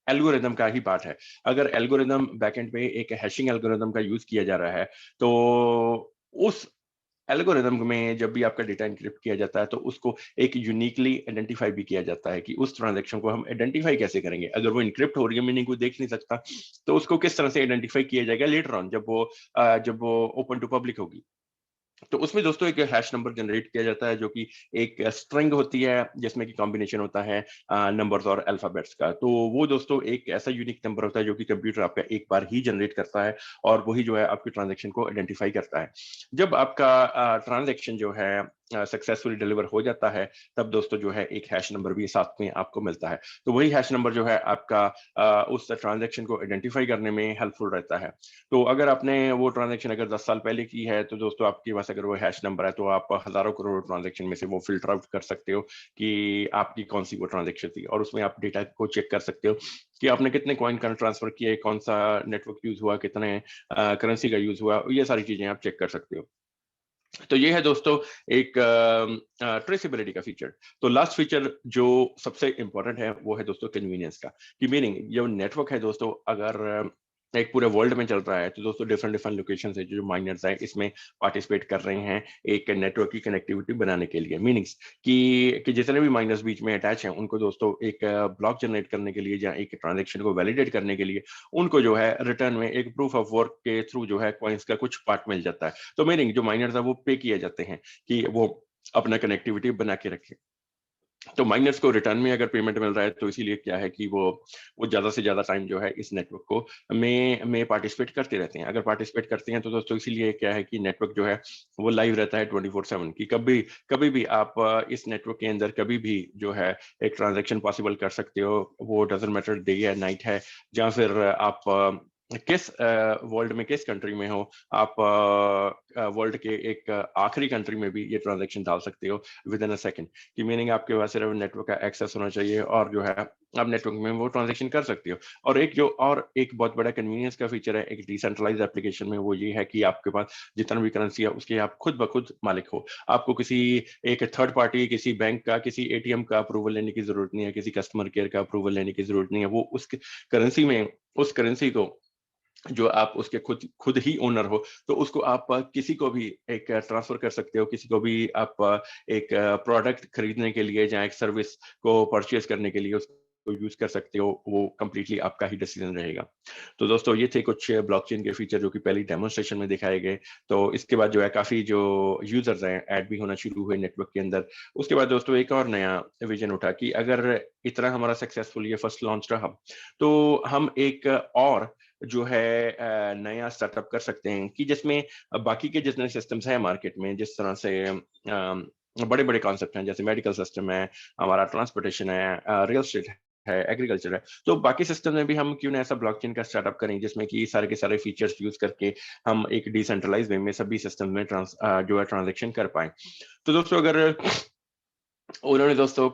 एल्गोरिदम का ही पार्ट है। अगर एल्गोरिदम बैकएंड पे एक हैशिंग एल्गोरिदम का यूज किया जा रहा है, तो उस एल्गोरिदम में जब भी आपका डेटा एन्क्रिप्ट किया जाता है तो उसको एक यूनिकली आइडेंटिफाई भी किया जाता है कि उस ट्रांजैक्शन को हम आइडेंटिफाई कैसे करेंगे। अगर वो इनक्रिप्ट हो रही है मीनिंग कोई देख नहीं सकता, तो उसको किस तरह से आइडेंटिफाई किया जाएगा लेटर ऑन जब वो ओपन टू पब्लिक होगी। तो उसमें दोस्तों एक हैश नंबर जनरेट किया जाता है जो कि एक स्ट्रिंग होती है जिसमें कि कॉम्बिनेशन होता है नंबर्स और अल्फाबेट्स का। तो वो दोस्तों एक ऐसा यूनिक नंबर होता है जो कि कंप्यूटर आपका एक बार ही जनरेट करता है और वही जो है आपकी ट्रांजैक्शन को आइडेंटिफाई करता है। जब आपका ट्रांजैक्शन जो है सक्सेसफुली डिलीवर हो जाता है, तब दोस्तों जो है एक हैश नंबर भी साथ में आपको मिलता है। तो वही हैश नंबर जो है आपका उस ट्रांजैक्शन को आइडेंटिफाई करने में हेल्पफुल रहता है। तो अगर आपने वो ट्रांजैक्शन अगर 10 साल पहले की है तो दोस्तों आपके पास अगर वो हैश नंबर है तो आप हजारों करोड़ ट्रांजैक्शन में से वो फिल्टर आउट कर सकते हो कि आपकी कौन सी वो ट्रांजैक्शन थी, और उसमें आप डेटा को चेक कर सकते हो कि आपने कितने कॉइन का ट्रांसफर किए, कौन सा नेटवर्क यूज हुआ, कितने करेंसी का यूज हुआ, ये सारी चीजें आप चेक कर सकते हो। तो ये है दोस्तों एक ट्रेसेबिलिटी का फीचर। तो लास्ट फीचर जो सबसे इंपॉर्टेंट है वो है दोस्तों कन्वीनियंस का। कि मीनिंग जो नेटवर्क है दोस्तों अगर एक पूरे वर्ल्ड में चल रहा है तो दोस्तों डिफरेंट डिफरेंट लोकेशन से जो माइनर्स हैं इसमें पार्टिसिपेट कर रहे हैं एक नेटवर्क की कनेक्टिविटी बनाने के लिए। मीनिंग्स कि जितने भी माइनर्स बीच में अटैच हैं उनको दोस्तों एक ब्लॉक जनरेट करने के लिए या एक ट्रांजेक्शन को वैलिडेट करने के लिए उनको जो है रिटर्न में एक प्रूफ ऑफ वर्क के थ्रू जो है कॉइन्स का कुछ पार्ट मिल जाता है। तो मीनिंग जो माइनर्स है वो पे किए जाते हैं कि वो अपना कनेक्टिविटी बना के रखें। तो माइनर्स को रिटर्न में अगर पेमेंट मिल रहा है तो इसीलिए क्या है कि वो ज्यादा से ज्यादा टाइम जो है इस नेटवर्क को में पार्टिसिपेट करते रहते हैं। अगर पार्टिसिपेट करते हैं तो दोस्तों इसीलिए क्या है कि नेटवर्क जो है वो लाइव रहता है 24/7 की कभी भी आप इस नेटवर्क के अंदर कभी भी जो है एक ट्रांजेक्शन पॉसिबल कर सकते हो। वो डजेंट मैटर डे या नाइट है, या फिर आप किस वर्ल्ड में किस कंट्री में हो, आप वर्ल्ड के एक आखिरी कंट्री में भी ये ट्रांजेक्शन डाल सकते हो विद इन अ सेकंड। कि मीनिंग आपके पास सिर्फ नेटवर्क का एक्सेस होना चाहिए और जो है आप नेटवर्क में वो ट्रांजेक्शन कर सकते हो। और एक बहुत बड़ा कन्वीनियंस का फीचर है एक डिसेंट्रलाइज एप्लीकेशन में, वो ये है कि आपके पास जितना भी करेंसी है उसके आप खुद ब खुद मालिक हो। आपको किसी एक थर्ड पार्टी, किसी बैंक का, किसी एटीएम का अप्रूवल लेने की जरूरत नहीं है, किसी कस्टमर केयर का अप्रूवल लेने की जरूरत नहीं है। वो उस करेंसी को जो आप उसके खुद खुद ही ओनर हो, तो उसको आप किसी को भी एक ट्रांसफर कर सकते हो, किसी को भी आप एक प्रोडक्ट खरीदने के लिए या एक सर्विस को परचेज करने के लिए उसको यूज कर सकते हो। वो कंप्लीटली आपका ही डिसीजन रहेगा। तो दोस्तों ये थे कुछ ब्लॉकचेन के फीचर जो कि पहली डेमोन्स्ट्रेशन में दिखाए गए। तो इसके बाद जो है काफी जो यूजर्स हैं ऐड भी होना शुरू हुए नेटवर्क के अंदर। उसके बाद दोस्तों एक और नया विजन उठा कि अगर इतना हमारा सक्सेसफुल ये फर्स्ट लॉन्च रहा तो हम एक और जो है नया स्टार्टअप कर सकते हैं कि जिसमें बाकी के जितने सिस्टम्स हैं मार्केट में, जिस तरह से बड़े बड़े कॉन्सेप्ट हैं, जैसे मेडिकल सिस्टम है, हमारा ट्रांसपोर्टेशन है, रियल एस्टेट है, एग्रीकल्चर है, तो बाकी सिस्टम में भी हम क्यों ना ऐसा ब्लॉकचेन का स्टार्टअप करें जिसमें कि सारे के सारे फीचर्स यूज करके हम एक डिसेंट्रलाइज वे में सभी सिस्टम में जो है ट्रांजेक्शन कर पाए। तो दोस्तों अगर उन्होंने दोस्तों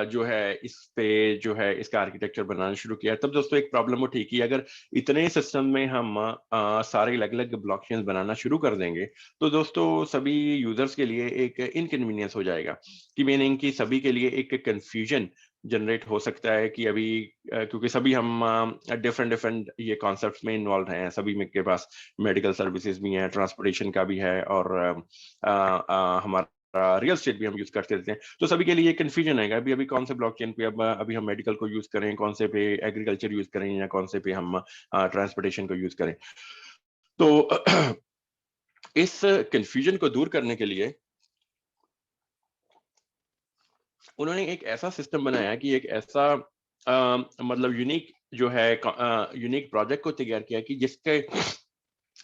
जो है इस पे जो है इसका आर्किटेक्चर बनाना शुरू किया, तब दोस्तों एक प्रॉब्लम उठी कि अगर इतने सिस्टम में हम सारे अलग अलग ब्लॉकचेन बनाना शुरू कर देंगे तो दोस्तों सभी यूजर्स के लिए एक इनकन्वीनियंस हो जाएगा। कि मीनिंग कि सभी के लिए एक कंफ्यूजन जनरेट हो सकता है कि अभी क्योंकि सभी हम डिफरेंट डिफरेंट ये कॉन्सेप्ट्स में इन्वॉल्व हैं, सभी में के पास मेडिकल सर्विसेज भी हैं, ट्रांसपोर्टेशन का भी है, और हमारा रियल एस्टेट भी हम यूज करते रहते हैं। तो सभी के लिए कंफ्यूजन आएगा अभी अभी कौन से ब्लॉकचेन पे अब अभी हम मेडिकल को यूज करें, कौन से पे एग्रीकल्चर यूज करें, या कौन से पे हम ट्रांसपोर्टेशन को यूज करें। तो इस कंफ्यूजन को दूर करने के लिए उन्होंने एक ऐसा सिस्टम बनाया कि एक ऐसा मतलब यूनिक जो है यूनिक प्रोजेक्ट को तैयार किया कि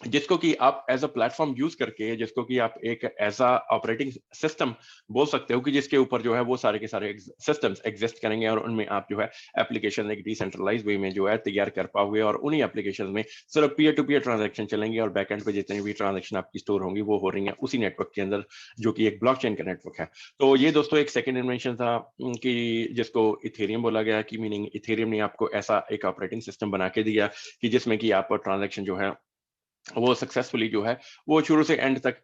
जिसको कि आप एज अ प्लेटफॉर्म यूज करके, जिसको कि आप एक ऐसा ऑपरेटिंग सिस्टम बोल सकते हो कि जिसके ऊपर जो है वो सारे के सारे सिस्टम्स एग्जिस्ट करेंगे और उनमें आप जो है एप्लीकेशन एक डिसेंट्रलाइज वे में जो है तैयार कर पाओगे, और उन्हीं एप्लीकेशन में सिर्फ पीयर टू पीयर ट्रांजेक्शन चलेंगे और बैकएंड पे जितनी भी ट्रांजेक्शन आपकी स्टोर होंगी वो हो रही है उसी नेटवर्क के अंदर, जो कि एक ब्लॉकचेन का नेटवर्क है। तो ये दोस्तों एक सेकेंड इन्वेंशन था कि जिसको इथेरियम बोला गया, कि मीनिंग इथेरियम ने आपको ऐसा एक ऑपरेटिंग सिस्टम बना के दिया कि जिसमें कि आप ट्रांजेक्शन जो है वो सक्सेसफुली जो है वो शुरू से एंड तक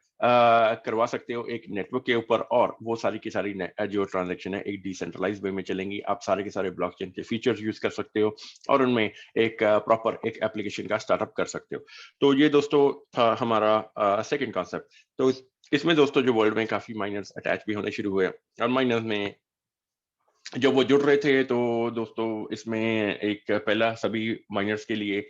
करवा सकते हो एक नेटवर्क के ऊपर, और वो सारी की सारी जो ट्रांजैक्शन है एक डिसेंट्रलाइज वे में चलेंगी। आप सारे के सारे ब्लॉकचेन के फीचर्स यूज कर सकते हो और उनमें एक प्रॉपर एक एप्लीकेशन का स्टार्टअप कर सकते हो। तो ये दोस्तों था हमारा सेकंड कॉन्सेप्ट। तो इसमें दोस्तों जो वर्ल्ड में काफी माइनर्स अटैच भी होने शुरू हुए, और माइनर्स में जब वो जुड़ रहे थे तो दोस्तों इसमें एक पहला सभी माइनर्स के लिए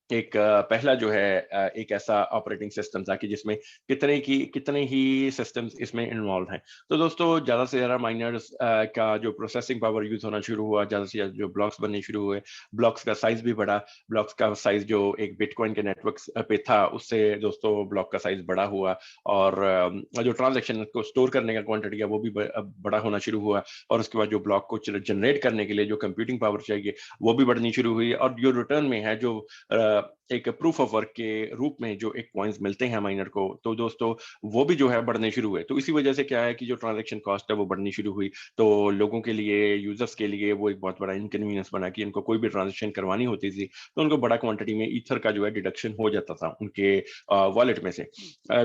एक पहला जो है एक ऐसा ऑपरेटिंग सिस्टम था कि जिसमें कितने ही सिस्टम्स इसमें इन्वॉल्व हैं। तो दोस्तों ज्यादा से ज्यादा माइनर्स का जो प्रोसेसिंग पावर यूज होना शुरू हुआ, ज्यादा से ज्यादा जो ब्लॉक्स बनने शुरू हुए, ब्लॉक्स का साइज भी बढ़ा। ब्लॉक्स का साइज जो एक बिटकॉइन के नेटवर्क पे था उससे दोस्तों ब्लॉक का साइज बड़ा हुआ, और जो ट्रांजेक्शन को स्टोर करने का क्वांटिटी है वो भी बड़ा होना शुरू हुआ, और उसके बाद जो ब्लॉक को जनरेट करने के लिए जो कंप्यूटिंग पावर चाहिए वो भी बढ़नी शुरू हुई, और जो रिटर्न में है जो एक प्रूफ ऑफ वर्क के रूप में जो एक पॉइंट्स मिलते हैं माइनर को, तो दोस्तों वो भी जो है बढ़ने शुरू हुए। तो इसी वजह से क्या है कि जो ट्रांजैक्शन कॉस्ट है वो बढ़नी शुरू हुई। तो लोगों के लिए, यूजर्स के लिए वो एक बहुत बड़ा इनकन्वीनियंस बना कि इनको कोई भी ट्रांजेक्शन करवानी होती थी तो उनको बड़ा क्वांटिटी में ईथर का जो है डिडक्शन हो जाता था उनके वॉलेट में से।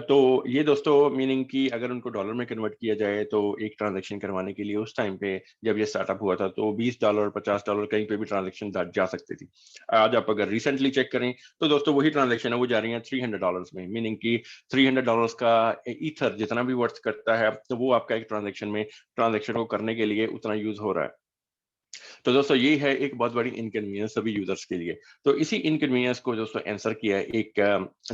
तो ये दोस्तों मीनिंग कि अगर उनको डॉलर में कन्वर्ट किया जाए तो एक ट्रांजेक्शन करवाने के लिए उस टाइम पे जब ये स्टार्टअप हुआ था तो $20 $50 कहीं पे भी ट्रांजेक्शन जा सकती थी। आज आप अगर रिसेंटली चेक करें तो दोस्तों वही ट्रांजेक्शन है वो जा रही है $300 में, मीनिंग कि $300 का ईथर जितना भी वर्थ करता है तो वो आपका एक ट्रांजेक्शन को करने के लिए उतना यूज हो रहा है। तो दोस्तों ये है एक बहुत बड़ी इनकन्वीनियंस सभी यूजर्स के लिए। तो इसी इनकन्वीनियंस को दोस्तों आंसर किया है एक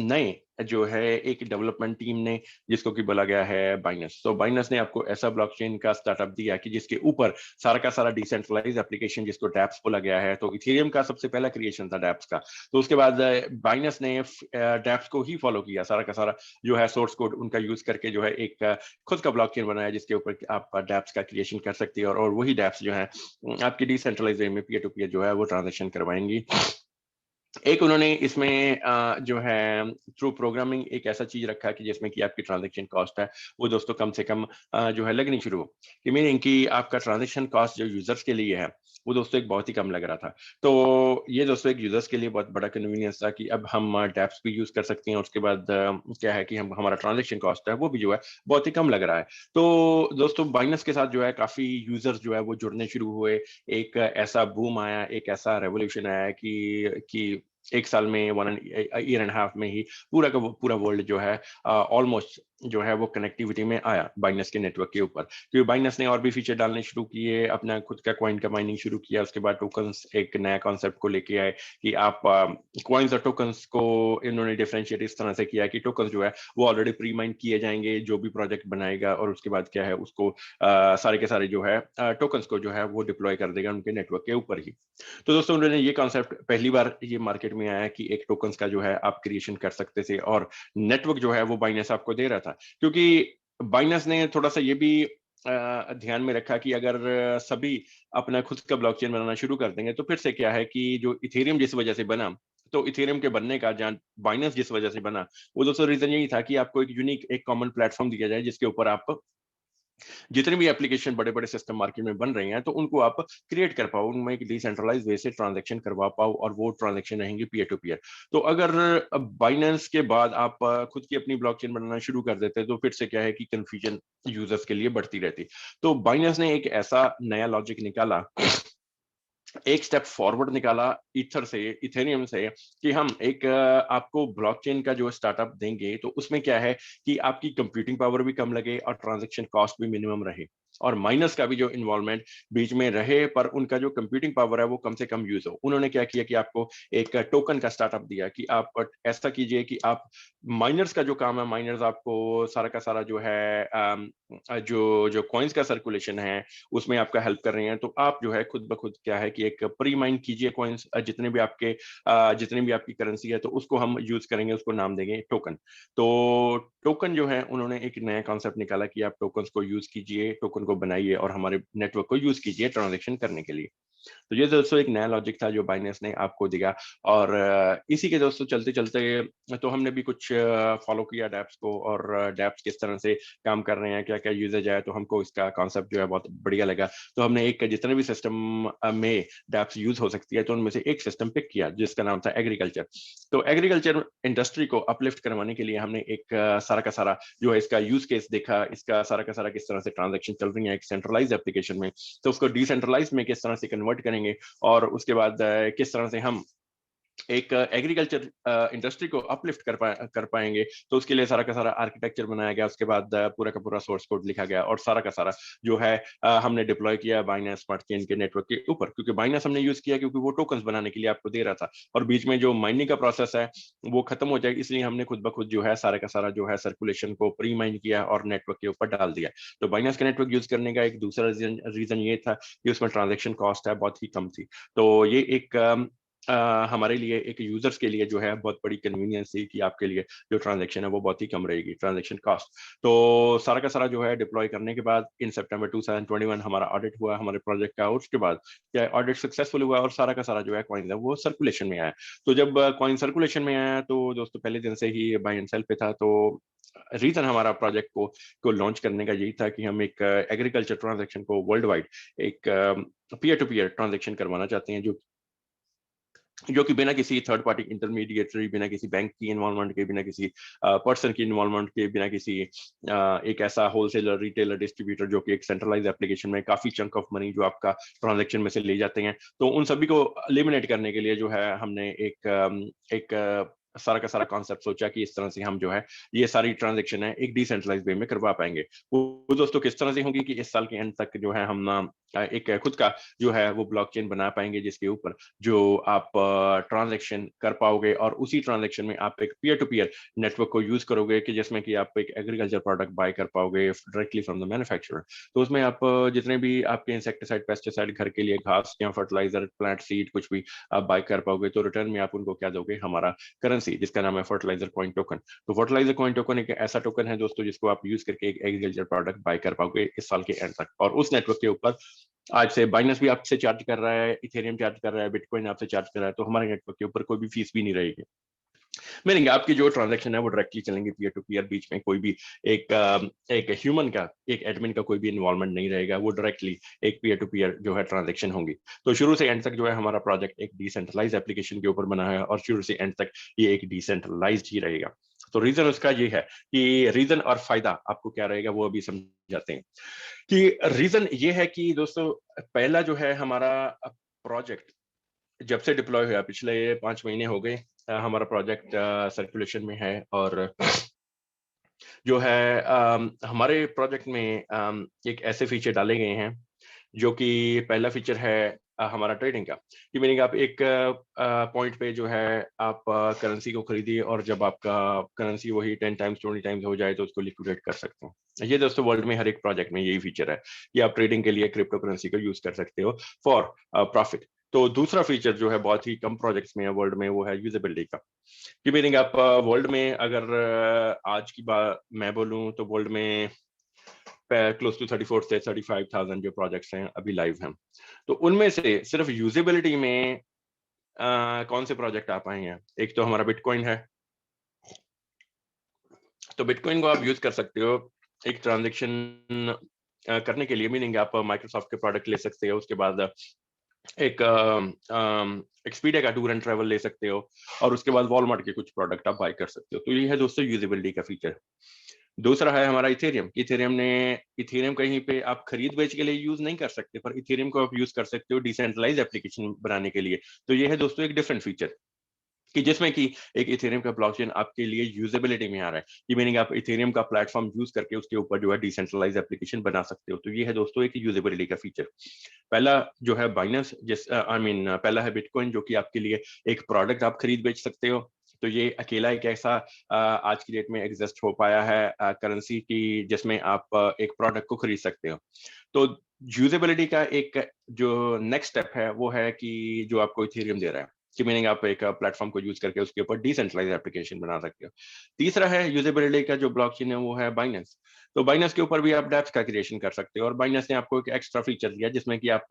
नए जो है एक डेवलपमेंट टीम ने, जिसको कि बोला गया है बाइनस। तो बाइनस ने आपको ऐसा ब्लॉकचेन का स्टार्टअप दिया कि जिसके ऊपर सारा का सारा डिसेंट्रलाइज एप्लीकेशन, जिसको डैप्स बोला गया है, तो इथेरियम का सबसे पहला क्रिएशन था डैप्स का। तो उसके बाद बाइनस ने डैप्स को ही फॉलो किया, सारा का सारा जो है सोर्स कोड उनका यूज करके जो है एक खुद का ब्लॉकचेन बनाया, जिसके ऊपर आप डैप्स का क्रिएशन कर सकते हैं, और वही डैप्स जो है आपकी डिसेंट्रलाइज वे में पीयर टू पीयर जो है वो ट्रांजेक्शन करवाएंगी। एक उन्होंने इसमें जो है थ्रू प्रोग्रामिंग एक ऐसा चीज रखा कि जिसमें कि आपकी ट्रांजैक्शन कॉस्ट है वो दोस्तों कम से कम जो है लगनी शुरू हो, कि मीनिंग कि आपका ट्रांजैक्शन कॉस्ट जो यूजर्स के लिए है वो दोस्तों एक बहुत ही कम लग रहा था। तो ये दोस्तों एक यूजर्स के लिए बहुत बड़ा कन्वीनियंस था कि अब हम डैप्स भी यूज कर सकते हैं, और उसके बाद क्या है कि हम हमारा ट्रांजेक्शन कॉस्ट है वो भी जो है बहुत ही कम लग रहा है। तो दोस्तों बाइनेंस के साथ जो है काफी यूजर्स जो है वो जुड़ने शुरू हुए। एक ऐसा बूम आया, एक ऐसा रेवोल्यूशन आया कि एक साल में, वन ईयर एंड हाफ में ही पूरा का पूरा वर्ल्ड जो है ऑलमोस्ट जो है वो कनेक्टिविटी में आया बाइनेंस के नेटवर्क के ऊपर। क्योंकि बाइनेंस ने और भी फीचर डालने शुरू किए, अपना खुद का कॉइन का माइनिंग शुरू किया। उसके बाद टोकन्स एक नया कॉन्सेप्ट को लेके आए कि आप कॉइन्स और टोकन्स को इन्होंने डिफरेंशिएट इस तरह से किया कि टोकन्स जो है वो ऑलरेडी प्री माइन किए जाएंगे जो भी प्रोजेक्ट बनाएगा, और उसके बाद क्या है उसको सारे के सारे जो है टोकन्स को जो है वो डिप्लॉय कर देगा उनके नेटवर्क के ऊपर ही। तो दोस्तों उन्होंने ये कॉन्सेप्ट पहली बार ये मार्केट में आया कि एक टोकन्स का जो है आप क्रिएशन कर सकते थे, और नेटवर्क जो है वो बाइनेंस आपको दे रहा था। क्योंकि बाइनेंस ने थोड़ा सा ये भी ध्यान में रखा कि अगर सभी अपना खुद का ब्लॉकचेन बनाना शुरू कर देंगे तो फिर से क्या है कि जो इथेरियम जिस वजह से बना, तो इथेरियम के बनने का जहाँ बाइनेंस जिस वजह से बना, वो दोस्तों रीजन यही था कि आपको एक यूनिक एक कॉमन प्लेटफॉर्म दिया जाए जिसके ऊपर आप जितने भी एप्लीकेशन बड़े बड़े सिस्टम मार्केट में बन रहे हैं तो उनको आप क्रिएट कर पाओ, उनमें एक डिसेंट्रलाइज वे से ट्रांजेक्शन करवा पाओ, और वो ट्रांजेक्शन रहेंगे पीयर टू पीयर। तो अगर बाइनेंस के बाद आप खुद की अपनी ब्लॉकचेन बनाना शुरू कर देते तो फिर से क्या है कि कंफ्यूजन यूजर्स के लिए बढ़ती रहती। तो बाइनेंस ने एक ऐसा नया लॉजिक निकाला, एक स्टेप फॉरवर्ड निकाला ईथर से, इथेरियम से, कि हम एक आपको ब्लॉकचेन का जो स्टार्टअप देंगे तो उसमें क्या है कि आपकी कंप्यूटिंग पावर भी कम लगे और ट्रांजैक्शन कॉस्ट भी मिनिमम रहे, और माइनस का भी जो इन्वॉल्वमेंट बीच में रहे, पर उनका जो कंप्यूटिंग पावर है वो कम से कम यूज हो। उन्होंने क्या किया कि आपको एक टोकन का स्टार्टअप दिया कि आप ऐसा कीजिए कि आप माइनर्स का जो काम है, माइनर्स आपको सारा का सारा जो है जो जो कॉइन्स का सर्कुलेशन है उसमें आपका हेल्प कर रहे हैं, तो आप जो है खुद ब खुद क्या है कि एक प्री माइन कीजिए कॉइन्स, जितने भी आपकी करेंसी है तो उसको हम यूज करेंगे, उसको नाम देंगे टोकन। तो टोकन जो है उन्होंने एक नया कॉन्सेप्ट निकाला कि आप टोकन्स को यूज कीजिए, टोकन को बनाइए और हमारे नेटवर्क को यूज कीजिए ट्रांजेक्शन करने के लिए। तो ये दोस्तों एक नया लॉजिक था जो बाइनेंस ने आपको दिया, और इसी के दोस्तों चलते चलते तो हमने भी कुछ फॉलो किया डैप्स को, और डैप्स किस तरह से काम कर रहे हैं, क्या क्या यूजेज है, तो हमको इसका कॉन्सेप्ट जो है बहुत बढ़िया लगा। तो हमने एक जितने भी सिस्टम में डैप्स यूज हो सकती है तो उनमें से एक सिस्टम पिक किया जिसका नाम था एग्रीकल्चर। तो एग्रीकल्चर इंडस्ट्री को अपलिफ्ट करवाने के लिए हमने एक सारा का सारा जो है इसका यूज केस देखा, इसका सारा का सारा किस तरह से ट्रांजेक्शन चल रही है एक सेंट्रलाइज एप्लीकेशन में, तो उसको डिसेंट्रलाइज में किस तरह से कन्वर्ट करेंगे, और उसके बाद किस तरह से हम एक एग्रीकल्चर इंडस्ट्री को अपलिफ्ट कर पाएंगे। तो उसके लिए सारा का सारा आर्किटेक्चर बनाया गया, उसके बाद पूरा का पूरा सोर्स कोड लिखा गया, और सारा का सारा जो है हमने डिप्लॉय किया बाइनेंस स्मार्ट चेन के नेटवर्क के ऊपर। क्योंकि बाइनेंस हमने यूज किया क्योंकि वो टोकन्स बनाने के लिए आपको दे रहा था, और बीच में जो माइनिंग का प्रोसेस है वो खत्म हो जाए, इसलिए हमने खुद ब खुद जो है सारा का सारा जो है सर्कुलेशन को प्री माइन किया और नेटवर्क के ऊपर डाल दिया। तो बाइनेंस का नेटवर्क यूज करने का एक दूसरा रीजन ये था कि उसमें ट्रांजेक्शन कॉस्ट है बहुत ही कम थी। तो ये एक हमारे लिए, एक यूजर्स के लिए जो है बहुत बड़ी कन्वीनियंस थी कि आपके लिए जो ट्रांजैक्शन है वो बहुत ही कम रहेगी ट्रांजैक्शन कॉस्ट। तो सारा का सारा जो है डिप्लॉय करने के बाद इन सितंबर 2021 हमारा ऑडिट हुआ हमारे प्रोजेक्ट का, और उसके बाद क्या ऑडिट सक्सेसफुल हुआ और सारा का सारा जो है कॉइन है वो सर्कुलेशन में आया। तो जब कॉइन सर्कुलेशन में आया तो दोस्तों पहले दिन से ही बाय एंड सेल पे था। तो रीजन हमारा प्रोजेक्ट को लॉन्च करने का यही था कि हम एक एग्रीकल्चर ट्रांजैक्शन को वर्ल्ड वाइड एक पीयर टू पीयर ट्रांजैक्शन करवाना चाहते हैं, जो कि बिना किसी थर्ड पार्टी इंटरमीडिएटरी, बिना किसी बैंक की इन्वॉल्वमेंट के, बिना किसी पर्सन की इन्वॉल्वमेंट के, बिना किसी एक ऐसा होलसेलर, रिटेलर, डिस्ट्रीब्यूटर जो कि एक सेंट्रलाइज एप्लीकेशन में काफी चंक ऑफ मनी जो आपका ट्रांजैक्शन में से ले जाते हैं, तो उन सभी को एलिमिनेट करने के लिए जो है हमने एक सारा का सारा कॉन्सेप्ट सोचा कि इस तरह से हम जो है ये सारी ट्रांजैक्शन है एक डिसेंट्रलाइज्ड वे में करवा पाएंगे। वो दोस्तों किस तरह से होंगी कि इस साल के एंड तक जो है हम एक खुद का जो है वो ब्लॉकचेन बना पाएंगे, जिसके ऊपर जो आप ट्रांजैक्शन कर पाओगे और उसी ट्रांजैक्शन में आप एक पीयर टू पीयर नेटवर्क को यूज करोगे कि जिसमें कि आप एक एग्रीकल्चर प्रोडक्ट बाय कर पाओगे डायरेक्टली फ्रॉम द मैन्युफैक्चरर। तो उसमें आप जितने भी आपके इंसेक्टिसाइड, पेस्टिसाइड, घर के लिए घास या फर्टिलाइजर, प्लांट सीड कुछ भी आप बाय कर पाओगे, तो रिटर्न में आप उनको क्या दोगे, हमारा करेंसी जिसका नाम है फर्टिलाइजर कॉइन टोकन। तो फर्टिलाइजर कॉइन टोकन एक ऐसा टोकन है दोस्तों जिसको आप यूज करके एक एग्रीकल्चर प्रोडक्ट बाय कर पाओगे इस साल के एंड तक। और उस नेटवर्क के ऊपर आज से बाइनेंस भी आपसे चार्ज कर रहा है, इथेरियम चार्ज कर रहा है, बिटकॉइन आपसे चार्ज कर रहा है, तो हमारे नेटवर्क के ऊपर कोई भी फीस भी नहीं रहेगी। मीनिंग आपकी जो ट्रांजैक्शन है वो डायरेक्टली चलेंगे पीयर टू पीयर, बीच में कोई भी एक ह्यूमन का, एक एडमिन का कोई भी इन्वॉल्वमेंट नहीं रहेगा, वो डायरेक्टली एक पीयर टू पीयर जो है ट्रांजैक्शन होंगी। तो शुरू से एंड तक जो है हमारा प्रोजेक्ट एक डिसेंट्रलाइज एप्लीकेशन के ऊपर बना है और शुरू से एंड तक ये एक डिसेंट्रलाइज्ड ही रहेगा। तो रीजन उसका ये है कि रीजन और फायदा आपको क्या रहेगा वो अभी समझाते हैं। कि रीजन ये है कि दोस्तों पहला जो है हमारा प्रोजेक्ट जब से डिप्लॉय हुआ, पिछले 5 महीने हो गए, हमारा प्रोजेक्ट सर्कुलेशन में है। और जो है हमारे प्रोजेक्ट में एक ऐसे फीचर डाले गए हैं जो कि पहला फीचर है हमारा ट्रेडिंग का। कि मीनिंग आप एक पॉइंट पे जो है आप करेंसी को खरीदिए और जब आपका करेंसी वही 10 टाइम्स 20 टाइम्स हो जाए तो उसको लिक्विडेट कर सकते हैं। ये दोस्तों वर्ल्ड में हर एक प्रोजेक्ट में यही फीचर है कि आप ट्रेडिंग के लिए क्रिप्टो करेंसी को यूज कर सकते हो फॉर प्रॉफिट। तो दूसरा फीचर जो है बहुत ही कम प्रोजेक्ट्स में है वर्ल्ड में, वो है यूजेबिलिटी का। कि मीनिंग आप वर्ल्ड में अगर आज की बात मैं बोलूं तो वर्ल्ड में क्लोज टू 34 से 35,000 जो प्रोजेक्ट्स हैं अभी लाइव हैं। तो उनमें से सिर्फ यूजेबिलिटी में कौन से प्रोजेक्ट आ पाए हैं? एक तो हमारा बिटकॉइन है। तो बिटकॉइन को आप यूज कर सकते हो एक ट्रांजेक्शन करने के लिए। मीनिंग आप माइक्रोसॉफ्ट के प्रोडक्ट ले सकते हो, उसके बाद एक एक्सपीडिया का टूर एंड ट्रैवल ले सकते हो, और उसके बाद वॉलमार्ट के कुछ प्रोडक्ट आप बाय कर सकते हो। तो ये है दोस्तों यूजेबिलिटी का फीचर। दूसरा है हमारा इथेरियम। इथेरियम कहीं पे आप खरीद बेच के लिए यूज नहीं कर सकते, पर इथेरियम को आप यूज कर सकते हो डिसेंट्रलाइज एप्लीकेशन बनाने के लिए। तो ये है दोस्तों एक डिफरेंट फीचर कि जिसमें कि एक इथेरियम का ब्लॉकचेन आपके लिए यूजेबिलिटी में आ रहा है। कि मीनिंग आप इथेरियम का प्लेटफॉर्म यूज करके उसके ऊपर जो है डिसेंट्रलाइज एप्लीकेशन बना सकते हो। तो ये है दोस्तों एक यूजेबिलिटी का फीचर। पहला जो है बाइनेंस, जिस पहला है बिटकॉइन जो कि आपके लिए एक प्रोडक्ट आप खरीद बेच सकते हो। तो ये अकेला एक ऐसा आज की डेट में एग्जिस्ट हो पाया है करेंसी की जिसमें आप एक प्रोडक्ट को खरीद सकते हो। तो यूजेबिलिटी का एक जो नेक्स्ट स्टेप है वो है कि जो आपको इथेरियम दे रहा है, कि मीनिंग आप एक प्लेटफॉर्म को यूज करके उसके ऊपर डिसेंट्रलाइज एप्लीकेशन बना सकते हो। तीसरा है यूजेबिलिटी का जो ब्लॉकचेन है वो है बाइनेंस। तो बाइनेंस के ऊपर भी आप डेप्स का क्रिएशन कर सकते हो, और बाइनेंस ने आपको एक एक्स्ट्रा फीचर दिया जिसमें कि आप